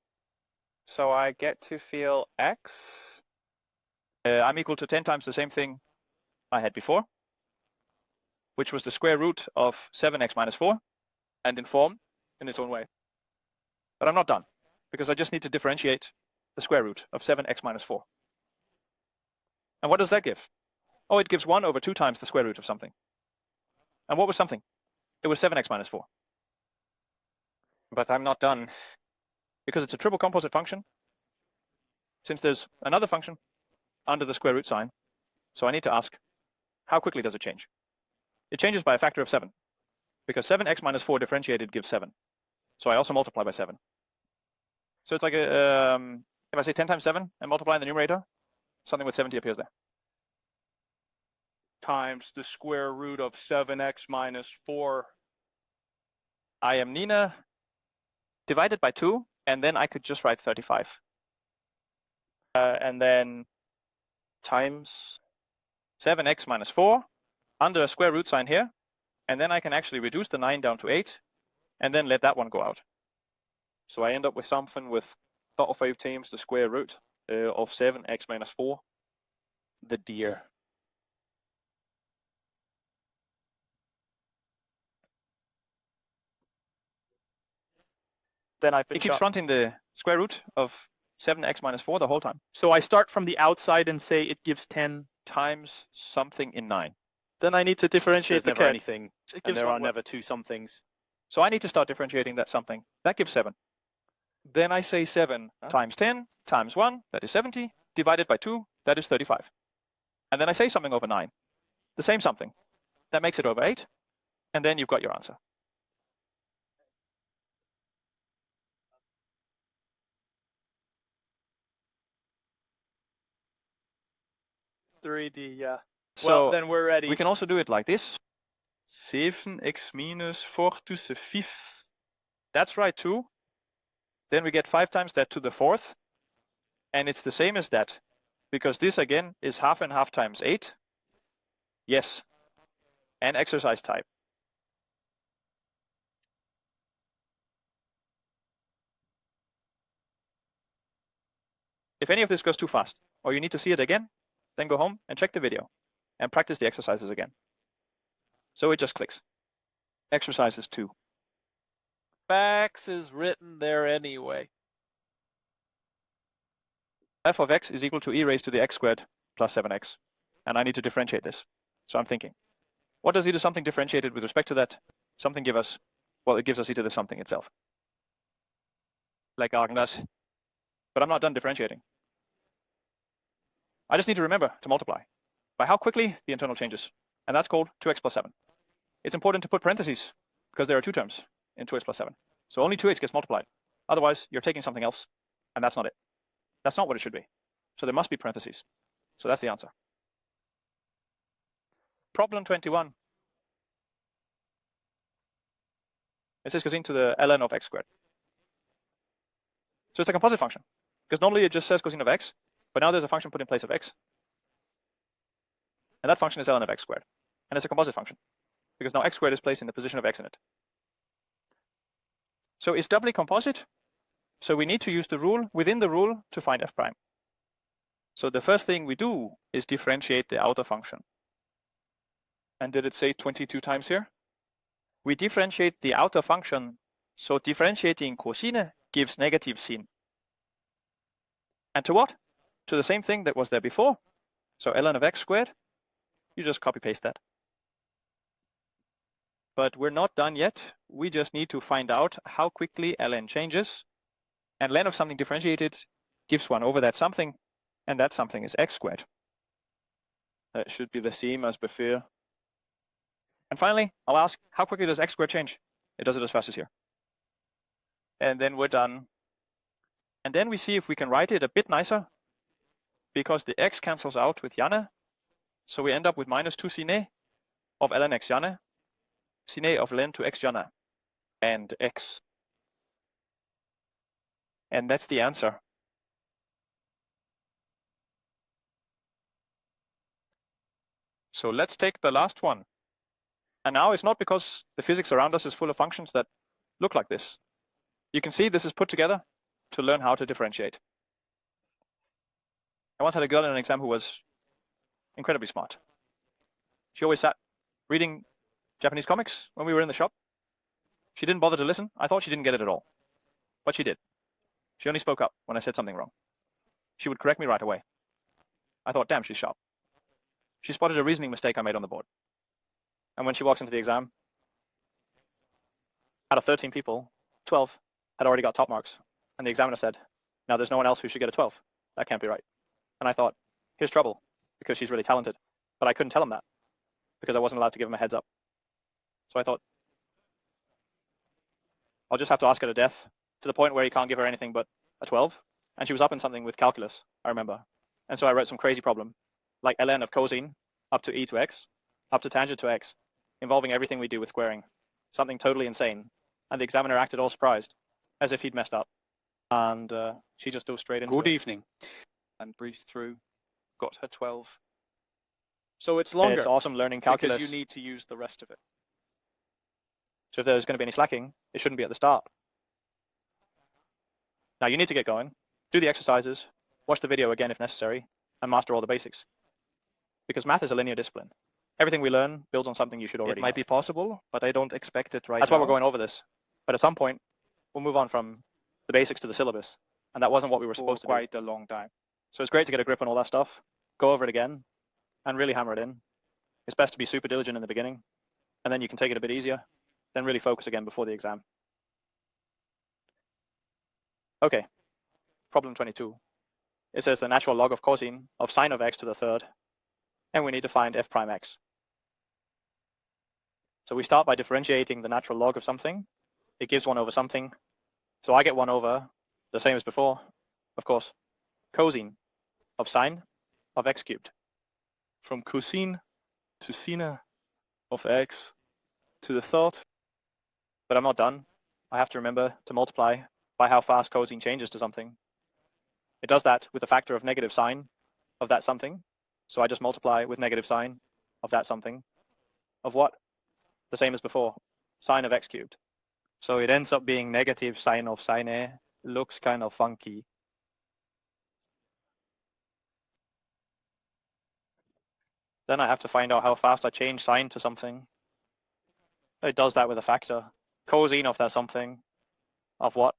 So I get to feel x. I'm equal to 10 times the same thing I had before, which was the square root of 7x minus 4, and in form in its own way. But I'm not done, because I just need to differentiate the square root of 7x minus 4. And what does that give? Oh, it gives 1 over 2 times the square root of something. And what was something? It was 7x minus 4. But I'm not done. Because it's a triple composite function, since there's another function under the square root sign. So I need to ask, how quickly does it change? It changes by a factor of 7, because 7x minus 4 differentiated gives 7. So I also multiply by 7. So it's like if I say 10 times 7 and multiply in the numerator, Something with 70 appears there. Times the square root of 7x minus 4. I am Nina divided by 2, and then I could just write 35. And then times 7x minus 4 under a square root sign here, and then I can actually reduce the 9 down to 8, and then let that one go out. So I end up with something with 35 times the square root of 7x minus 4, the deer. Then I've been It keeps shot. fronting the square root of 7x minus 4 the whole time. So I start from the outside and say it gives 10. Times something in 9. Then I need to differentiate There's the never cat. anything, It and gives there one are word. never two somethings. So I need to start differentiating that something. That gives 7. Then I say 7 times 10 times 1, that is 70, divided by 2, that is 35. And then I say something over 9, the same something. That makes it over 8, and then you've got your answer. Yeah. So Well, then we're ready. we can also do it like this. 7x minus 4 to the 5th. That's right too. Then we get 5 times that to the 4th. And it's the same as that, because this again is half and half times 8. Yes. And exercise type. If any of this goes too fast, or you need to see it again, then go home and check the video and practice the exercises again. So it just clicks. Exercises 2. X is written there anyway. F of x is equal to e raised to the x squared plus 7x. And I need to differentiate this. So I'm thinking, what does e to something differentiated with respect to that something give us? Well, it gives us e to the something itself. Like Agnes. But I'm not done differentiating. I just need to remember to multiply by how quickly the internal changes. And that's called 2x plus 7. It's important to put parentheses because there are 2 terms in 2x plus 7. So only 2x gets multiplied. Otherwise, you're taking something else, and that's not it. That's not what it should be. So there must be parentheses. So that's the answer. Problem 21. It says cosine to the ln of x squared. So it's a composite function, because normally it just says cosine of x, but now there's a function put in place of x. And that function is ln of x squared. And it's a composite function, because now x squared is placed in the position of x in it. So it's doubly composite. So we need to use the rule within the rule to find f prime. So the first thing we do is differentiate the outer function. And did it say 22 times here? We differentiate the outer function, so differentiating cosine gives negative sin. And to what? To the same thing that was there before. So ln of x squared, you just copy paste that. But we're not done yet. We just need to find out how quickly ln changes. And ln of something differentiated gives 1 over that something, and that something is x squared. That should be the same as before. And finally, I'll ask, how quickly does x squared change? It does it as fast as here. And then we're done. And then we see if we can write it a bit nicer, because the x cancels out with Janne. So we end up with minus 2 sine of ln x Janne, sine of ln to x Janne, and x. And that's the answer. So let's take the last one. And now it's not because the physics around us is full of functions that look like this. You can see this is put together to learn how to differentiate. I once had a girl in an exam who was incredibly smart. She always sat reading Japanese comics when we were in the shop. She didn't bother to listen. I thought she didn't get it at all. But she did. She only spoke up when I said something wrong. She would correct me right away. I thought, damn, she's sharp. She spotted a reasoning mistake I made on the board. And when she walks into the exam, out of 13 people, 12 had already got top marks. And the examiner said, now there's no one else who should get a 12. That can't be right. And I thought, here's trouble, because she's really talented. But I couldn't tell him that, because I wasn't allowed to give him a heads up. So I thought, I'll just have to ask her to death, to the point where he can't give her anything but a 12. And she was up in something with calculus, I remember. And so I wrote some crazy problem, like ln of cosine up to e to x, up to tangent to x, involving everything we do with squaring. Something totally insane. And the examiner acted all surprised, as if he'd messed up. And she just dove straight into Good it. evening. And breezed through. Got her 12. So it's longer. It's awesome learning calculus. Because you need to use the rest of it. So if there's going to be any slacking, it shouldn't be at the start. Now you need to get going, do the exercises, watch the video again if necessary, and master all the basics. Because math is a linear discipline. Everything we learn builds on something you should already It might know. be possible, but I don't expect it right That's now. why we're going over this. But at some point, we'll move on from the basics to the syllabus. And that wasn't what we were for supposed to do. quite a long time. So it's great to get a grip on all that stuff, go over it again, and really hammer it in. It's best to be super diligent in the beginning, and then you can take it a bit easier, then really focus again before the exam. Okay, problem 22. It says the natural log of cosine of sine of x to the third, and we need to find f prime x. So we start by differentiating the natural log of something. It gives 1 over something. So I get 1 over, the same as before, of course, cosine of sine of x cubed. From cosine to sine of x to the third. But I'm not done. I have to remember to multiply by how fast cosine changes to something. It does that with a factor of negative sine of that something. So I just multiply with negative sine of that something. Of what? The same as before, sine of x cubed. So it ends up being negative sine of sine A. Looks kind of funky. Then I have to find out how fast I change sine to something. It does that with a factor. Cosine of that something. Of what?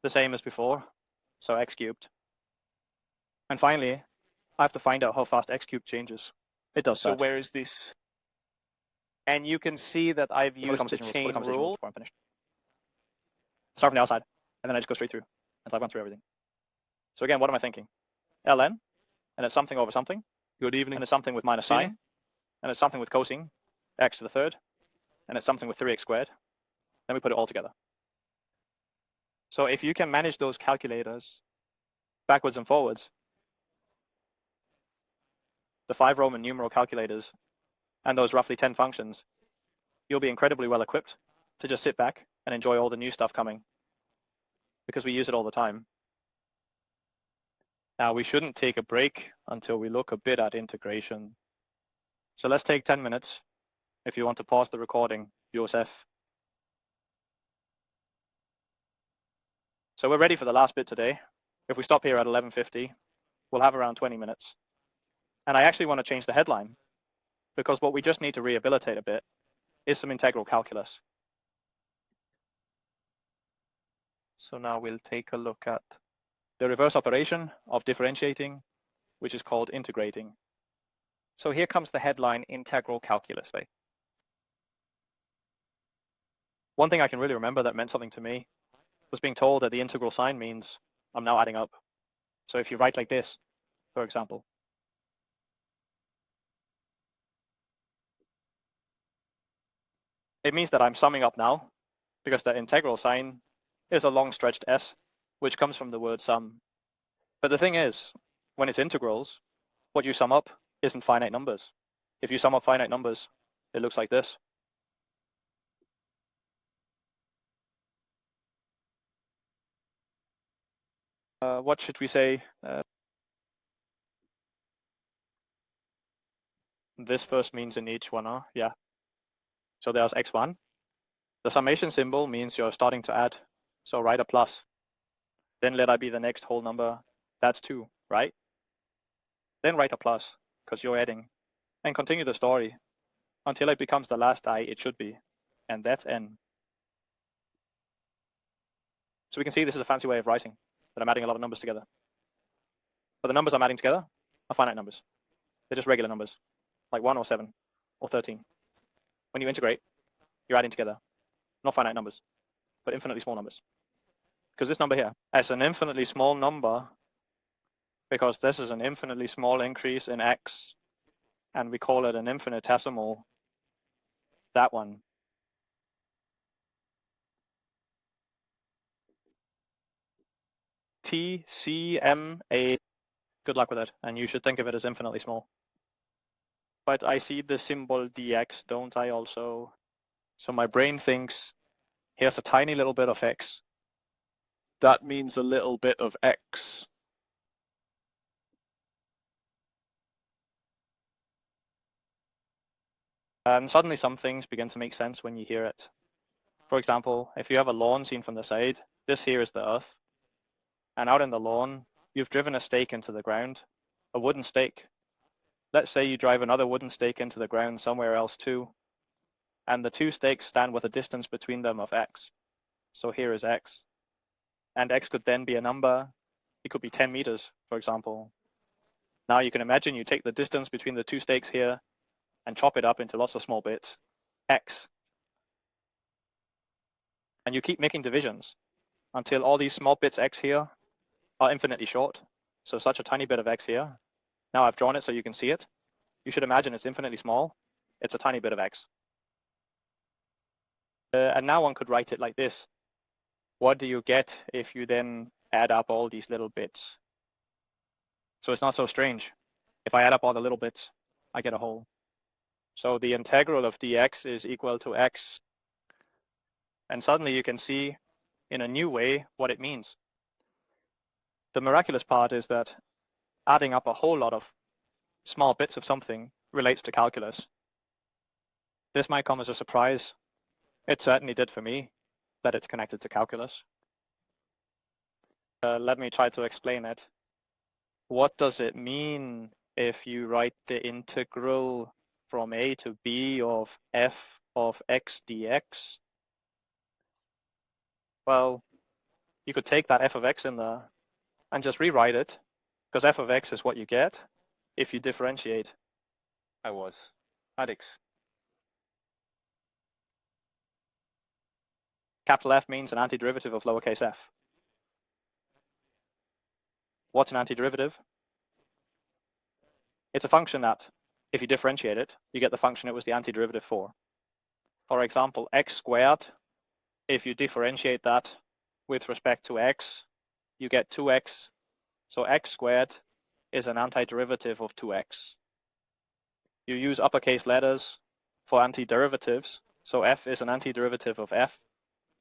The same as before. So x cubed. And finally, I have to find out how fast x cubed changes. It does So that. where is this? And you can see that I've used the chain rule. Before I'm finished. Start from the outside, and then I just go straight through until I've gone through everything. So again, what am I thinking? ln, and it's something over something. Good evening. And it's something with minus sine, and it's something with cosine, x to the third, and it's something with 3x squared. Then we put it all together. So if you can manage those calculators backwards and forwards, the 5 Roman numeral calculators, and those roughly 10 functions, you'll be incredibly well equipped to just sit back and enjoy all the new stuff coming, because we use it all the time. Now we shouldn't take a break until we look a bit at integration. So let's take 10 minutes. If you want to pause the recording, Josef. So we're ready for the last bit today. If we stop here at 11:50, we'll have around 20 minutes. And I actually want to change the headline, because what we just need to rehabilitate a bit is some integral calculus. So now we'll take a look at the reverse operation of differentiating, which is called integrating. So here comes the headline, integral calculus. One thing I can really remember that meant something to me was being told that the integral sign means I'm now adding up. So if you write like this, for example, it means that I'm summing up now, because the integral sign is a long stretched S, which comes from the word sum. But the thing is, when it's integrals, what you sum up isn't finite numbers. If you sum up finite numbers, it looks like this. What should we say? This first means in each one, huh? Yeah. So there's x1. The summation symbol means you're starting to add. So write a plus. Then let I be the next whole number. That's 2, right? Then write a plus, because you're adding. And continue the story until it becomes the last I it should be. And that's n. So we can see this is a fancy way of writing that I'm adding a lot of numbers together. But the numbers I'm adding together are finite numbers. They're just regular numbers, like 1 or 7 or 13. When you integrate, you're adding together, not finite numbers, but infinitely small numbers. Because this number here, as an infinitely small number, because this is an infinitely small increase in x, and we call it an infinitesimal, that one. TCMA, good luck with it. And you should think of it as infinitely small. But I see the symbol dx, don't I also? So my brain thinks, here's a tiny little bit of x. That means a little bit of x. And suddenly some things begin to make sense when you hear it. For example, if you have a lawn seen from the side, this here is the earth. And out in the lawn, you've driven a stake into the ground, a wooden stake. Let's say you drive another wooden stake into the ground somewhere else too, and the two stakes stand with a distance between them of x. So here is x. And x could then be a number. It could be 10 meters, for example. Now you can imagine you take the distance between the two stakes here and chop it up into lots of small bits, x. And you keep making divisions until all these small bits x here are infinitely short. So such a tiny bit of x here. Now I've drawn it so you can see it. You should imagine it's infinitely small. It's a tiny bit of x. And now one could write it like this. What do you get if you then add up all these little bits? So it's not so strange. If I add up all the little bits, I get a whole. So the integral of dx is equal to x. And suddenly you can see in a new way what it means. The miraculous part is that adding up a whole lot of small bits of something relates to calculus. This might come as a surprise. It certainly did for me, that it's connected to calculus. Let me try to explain it. What does it mean if you write the integral from a to b of f of x dx? Well, you could take that f of x in there and just rewrite it, because f of x is what you get if you differentiate. I was. Alex. Capital F means an antiderivative of lowercase f. What's an antiderivative? It's a function that, if you differentiate it, you get the function it was the antiderivative for. For example, x squared, if you differentiate that with respect to x, you get 2x. So x squared is an antiderivative of 2x. You use uppercase letters for antiderivatives. So f is an antiderivative of f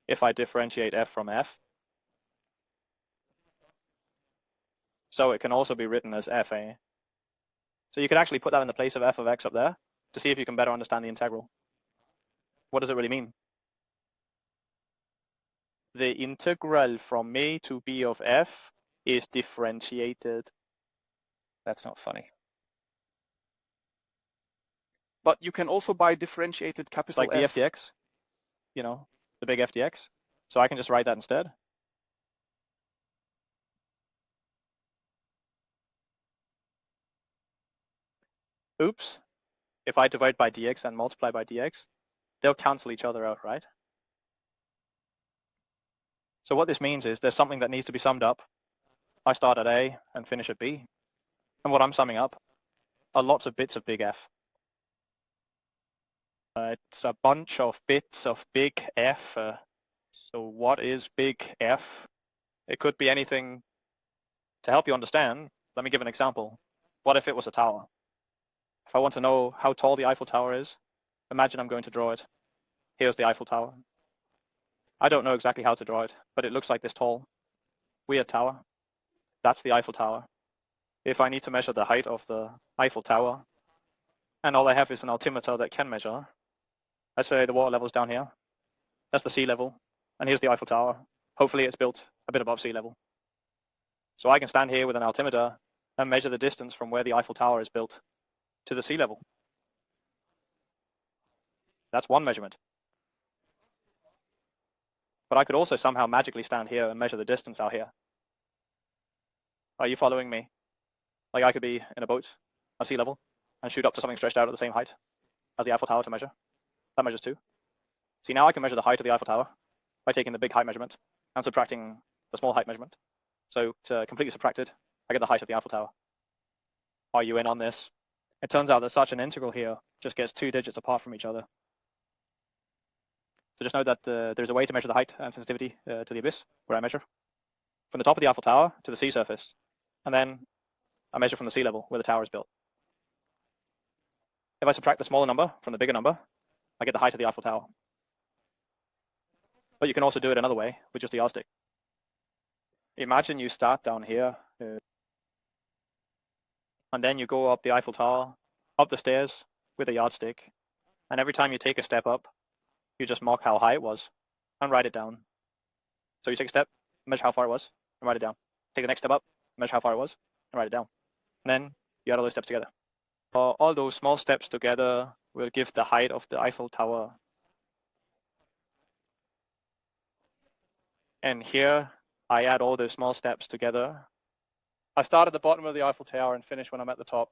if I differentiate f from f. So it can also be written as fa. So you could actually put that in the place of f of x up there to see if you can better understand the integral. What does it really mean? The integral from a to b of f is differentiated. That's not funny. But you can also buy differentiated capital Like the F. FDX, you know, the big FDX. So I can just write that instead. Oops. If I divide by dx and multiply by dx, they'll cancel each other out, right? So what this means is there's something that needs to be summed up. I start at A and finish at B. And what I'm summing up are lots of bits of big F. It's a bunch of bits of big F. So what is big F? It could be anything. To help you understand, let me give an example. What if it was a tower? If I want to know how tall the Eiffel Tower is, imagine I'm going to draw it. Here's the Eiffel Tower. I don't know exactly how to draw it, but it looks like this tall, weird tower. That's the Eiffel Tower. If I need to measure the height of the Eiffel Tower, and all I have is an altimeter that can measure, let's say the water level's down here. That's the sea level, and here's the Eiffel Tower. Hopefully it's built a bit above sea level. So I can stand here with an altimeter and measure the distance from where the Eiffel Tower is built to the sea level. That's one measurement. But I could also somehow magically stand here and measure the distance out here. Are you following me? Like I could be in a boat at sea level and shoot up to something stretched out at the same height as the Eiffel Tower to measure. That measures too. See, now I can measure the height of the Eiffel Tower by taking the big height measurement and subtracting the small height measurement. So to completely subtract it, I get the height of the Eiffel Tower. Are you in on this? It turns out that such an integral here just gets 2 digits apart from each other. So just know that there's a way to measure the height and sensitivity to the abyss, where I measure from the top of the Eiffel Tower to the sea surface. And then I measure from the sea level where the tower is built. If I subtract the smaller number from the bigger number, I get the height of the Eiffel Tower. But you can also do it another way with just the yardstick. Imagine you start down here, and then you go up the Eiffel Tower, up the stairs with a yardstick, and every time you take a step up, you just mark how high it was and write it down. So you take a step, measure how far it was, and write it down. Take the next step up, measure how far it was, and write it down. And then you add all those steps together. All those small steps together will give the height of the Eiffel Tower. And here, I add all those small steps together. I start at the bottom of the Eiffel Tower and finish when I'm at the top.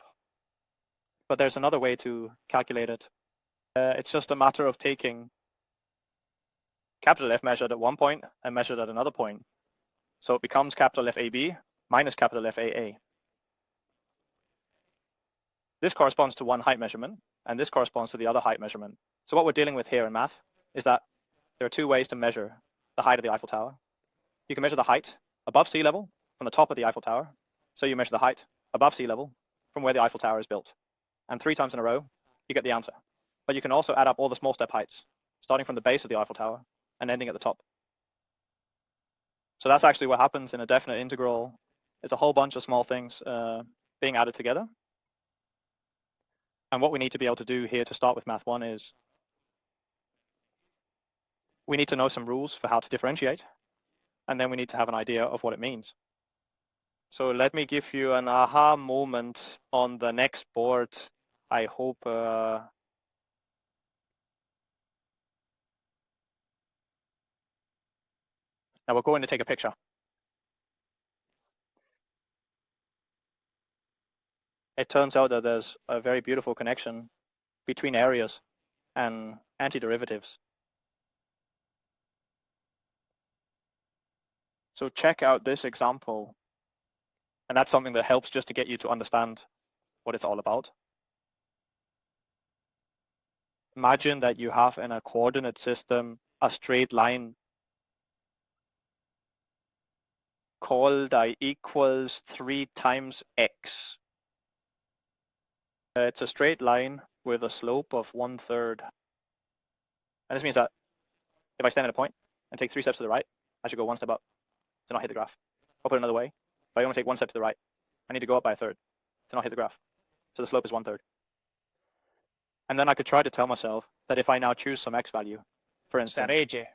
But there's another way to calculate it. It's just a matter of taking capital F measured at one point and measured at another point. So it becomes capital FAB minus capital FAA. This corresponds to one height measurement, and this corresponds to the other height measurement. So what we're dealing with here in math is that there are two ways to measure the height of the Eiffel Tower. You can measure the height above sea level from the top of the Eiffel Tower. So you measure the height above sea level from where the Eiffel Tower is built. And 3 times in a row, you get the answer. But you can also add up all the small step heights, starting from the base of the Eiffel Tower and ending at the top. So that's actually what happens in a definite integral. It's a whole bunch of small things being added together. And what we need to be able to do here to start with Math 1 is we need to know some rules for how to differentiate, and then we need to have an idea of what it means. So let me give you an aha moment on the next board. I hope now we're going to take a picture. It turns out that there's a very beautiful connection between areas and antiderivatives. So check out this example. And that's something that helps just to get you to understand what it's all about. Imagine that you have in a coordinate system a straight line called I equals 3 times x. It's a straight line with a slope of 1/3. And this means that if I stand at a point and take 3 steps to the right, I should go 1 step up to not hit the graph. I'll put it another way. If I only take 1 step to the right, I need to go up by 1/3 to not hit the graph. So the slope is 1/3. And then I could try to tell myself that if I now choose some x value, for instance, AJ.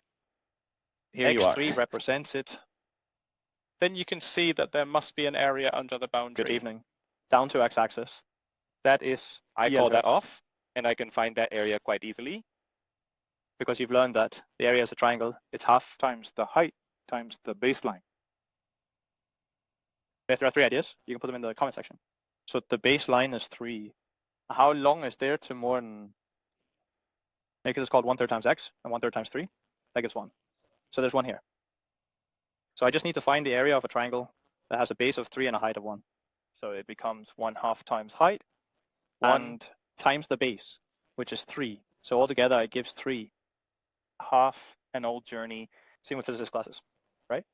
here you are. X3 represents it. Then you can see that there must be an area under the boundary. Good evening. Down to x-axis. That is I call that off, and I can find that area quite easily. because you've learned that the area is a triangle. It's half. Times the height times the baseline. If there are 3 ideas, you can put them in the comment section. So the baseline is 3. How long is there to more than, because it's called 1/3 times x and 1/3 times 3, that gives 1. So there's 1 here. So I just need to find the area of a triangle that has a base of 3 and a height of 1. So it becomes 1/2 times height. And times the base, which is 3. So altogether it gives 3. Half an old journey. Same with physics classes, right?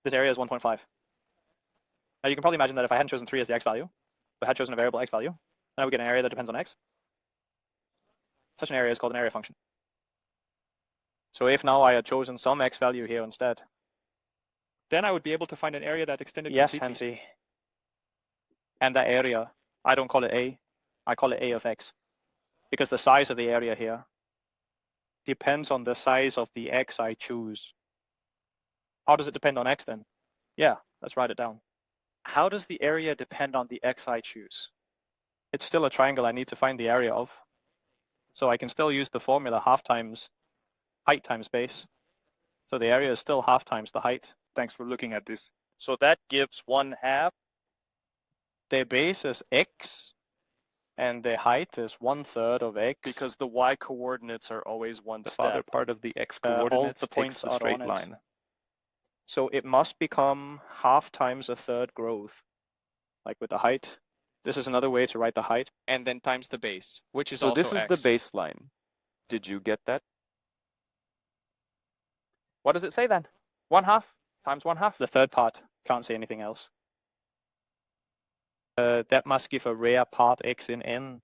This area is 1.5. Now you can probably imagine that if I hadn't chosen 3 as the x value, but had chosen a variable x value, then I would get an area that depends on x. Such an area is called an area function. So if now I had chosen some x value here instead. Then I would be able to find an area that extended Yes, completely. Hansi. And that area, I don't call it A, I call it A of x. Because the size of the area here depends on the size of the x I choose. How does it depend on x then? Yeah, let's write it down. How does the area depend on the x I choose? It's still a triangle I need to find the area of. So I can still use the formula half times height times base. So the area is still half times the height. Thanks for looking at this. So that gives 1/2. The base is x, and the height is 1/3 of x. Because the y coordinates are always one The step. other part of the x all coordinates the takes points the are straight on it. line. So it must become half times a third growth, like with the height. This is another way to write the height. And then times the base, which is So also this is x. the baseline. Did you get that? What does it say then? 1/2 times 1/2. The third part can't say anything else. that must give a rare part x in n.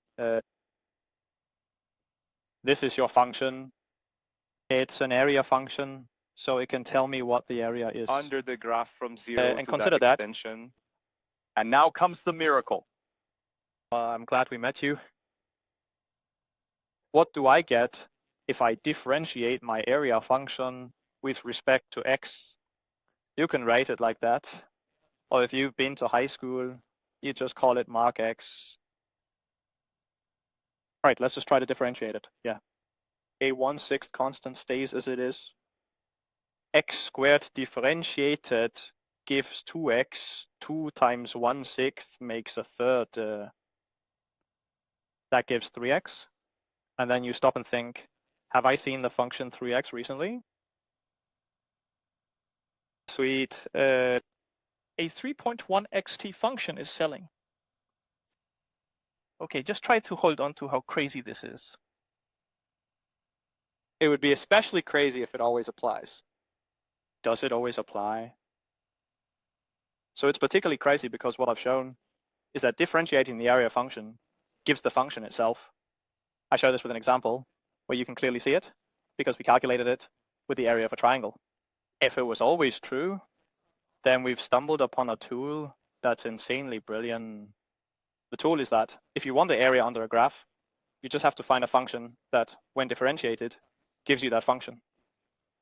This is your function. It's an area function, so it can tell me what the area is. Under the graph from 0 and to consider that that. extension. And now comes the miracle. I'm glad we met you. What do I get if I differentiate my area function with respect to x? You can write it like that. Or if you've been to high school, you just call it mark x. All right, let's just try to differentiate it. Yeah. A 1/6 constant stays as it is. X squared differentiated gives 2x. 2 times 1/6 makes a third. That gives 3x. And then you stop and think, have I seen the function 3x recently? Sweet. A 3.1 xt function is selling. Okay, just try to hold on to how crazy this is. It would be especially crazy if it always applies. Does it always apply? So it's particularly crazy because what I've shown is that differentiating the area function gives the function itself. I show this with an example where you can clearly see it because we calculated it with the area of a triangle. If it was always true, then we've stumbled upon a tool that's insanely brilliant. The tool is that if you want the area under a graph, you just have to find a function that, when differentiated, gives you that function.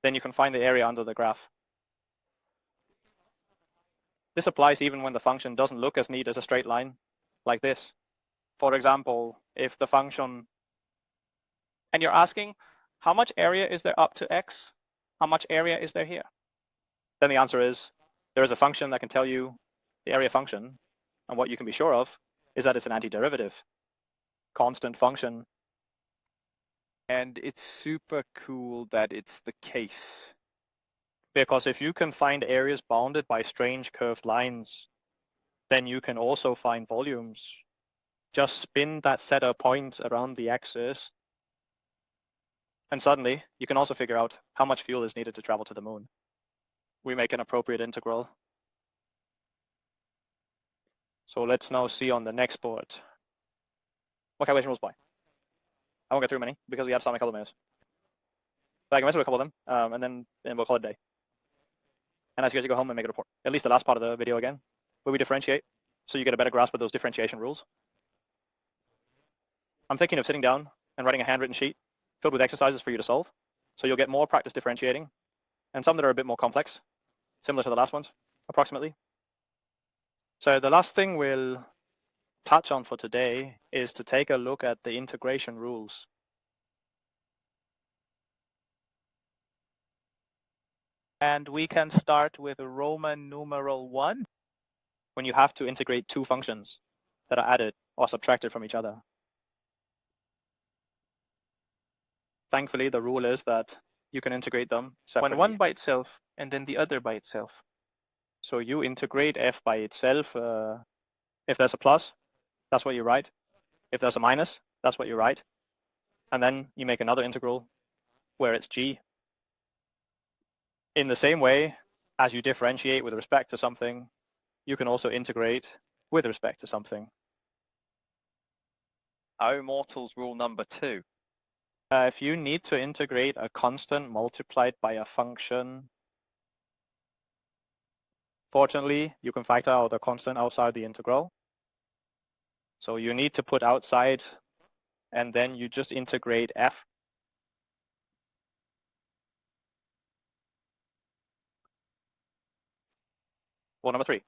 Then you can find the area under the graph. This applies even when the function doesn't look as neat as a straight line, like this. For example, if the function... And you're asking, how much area is there up to x? How much area is there here? Then the answer is, there is a function that can tell you the area function, and what you can be sure of is that it's an antiderivative. Constant function. And it's super cool that it's the case. Because if you can find areas bounded by strange curved lines, then you can also find volumes. Just spin that set of points around the axis, and suddenly you can also figure out how much fuel is needed to travel to the moon. We make an appropriate integral. So let's now see on the next board. What calculation rules apply? I won't get through many because we have some in a couple of minutes. But I can mess with a couple of them, and then we'll call it a day. And as you guys go home and make a report, at least the last part of the video again, where we differentiate, so you get a better grasp of those differentiation rules. I'm thinking of sitting down and writing a handwritten sheet filled with exercises for you to solve. So you'll get more practice differentiating, and some that are a bit more complex, similar to the last ones, approximately. So the last thing we'll touch on for today is to take a look at the integration rules. And we can start with Roman numeral 1. When you have to integrate two functions that are added or subtracted from each other. Thankfully, the rule is that you can integrate them separately. One by itself, and then the other by itself. So you integrate f by itself. If there's a plus, that's what you write. If there's a minus, that's what you write. And then you make another integral where it's g. In the same way as you differentiate with respect to something, you can also integrate with respect to something. Oh, mortals rule number 2. If you need to integrate a constant multiplied by a function, fortunately, you can factor out the constant outside the integral. So you need to put outside, and then you just integrate f. Rule number 3.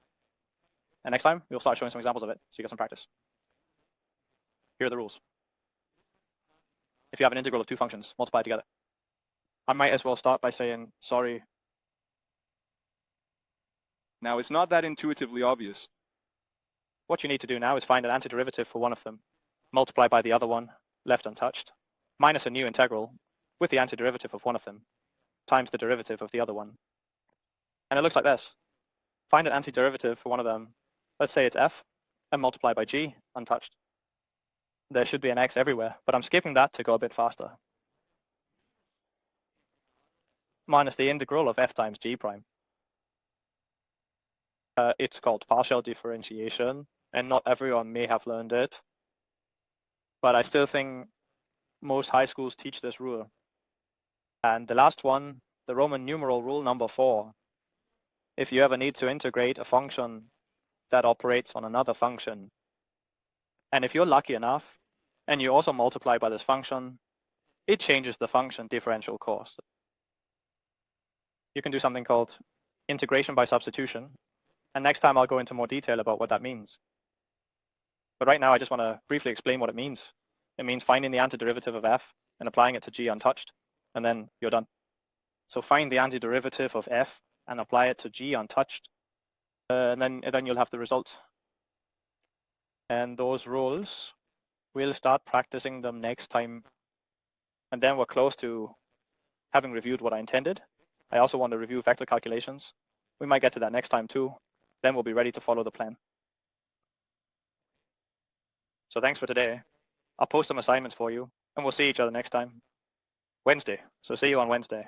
And next time, we'll start showing some examples of it, so you get some practice. Here are the rules. If you have an integral of two functions multiplied together, I might as well start by saying, sorry. Now, it's not that intuitively obvious. What you need to do now is find an antiderivative for one of them, multiply by the other one, left untouched, minus a new integral with the antiderivative of one of them, times the derivative of the other one. And it looks like this. Find an antiderivative for one of them. Let's say it's f, and multiply by g, untouched. There should be an x everywhere, but I'm skipping that to go a bit faster. Minus the integral of f times g prime. It's called partial differentiation, and not everyone may have learned it. But I still think most high schools teach this rule. And the last one, the Roman numeral rule number 4. If you ever need to integrate a function that operates on another function, and if you're lucky enough, and you also multiply by this function, it changes the function differential course. You can do something called integration by substitution. And next time I'll go into more detail about what that means. But right now I just want to briefly explain what it means. It means finding the antiderivative of f and applying it to g untouched, and then you're done. So find the antiderivative of f and apply it to g untouched, and then you'll have the result. And those rules, we'll start practicing them next time. And then we're close to having reviewed what I intended. I also want to review vector calculations. We might get to that next time too. Then we'll be ready to follow the plan. So thanks for today. I'll post some assignments for you, and we'll see each other next time. Wednesday. So see you on Wednesday.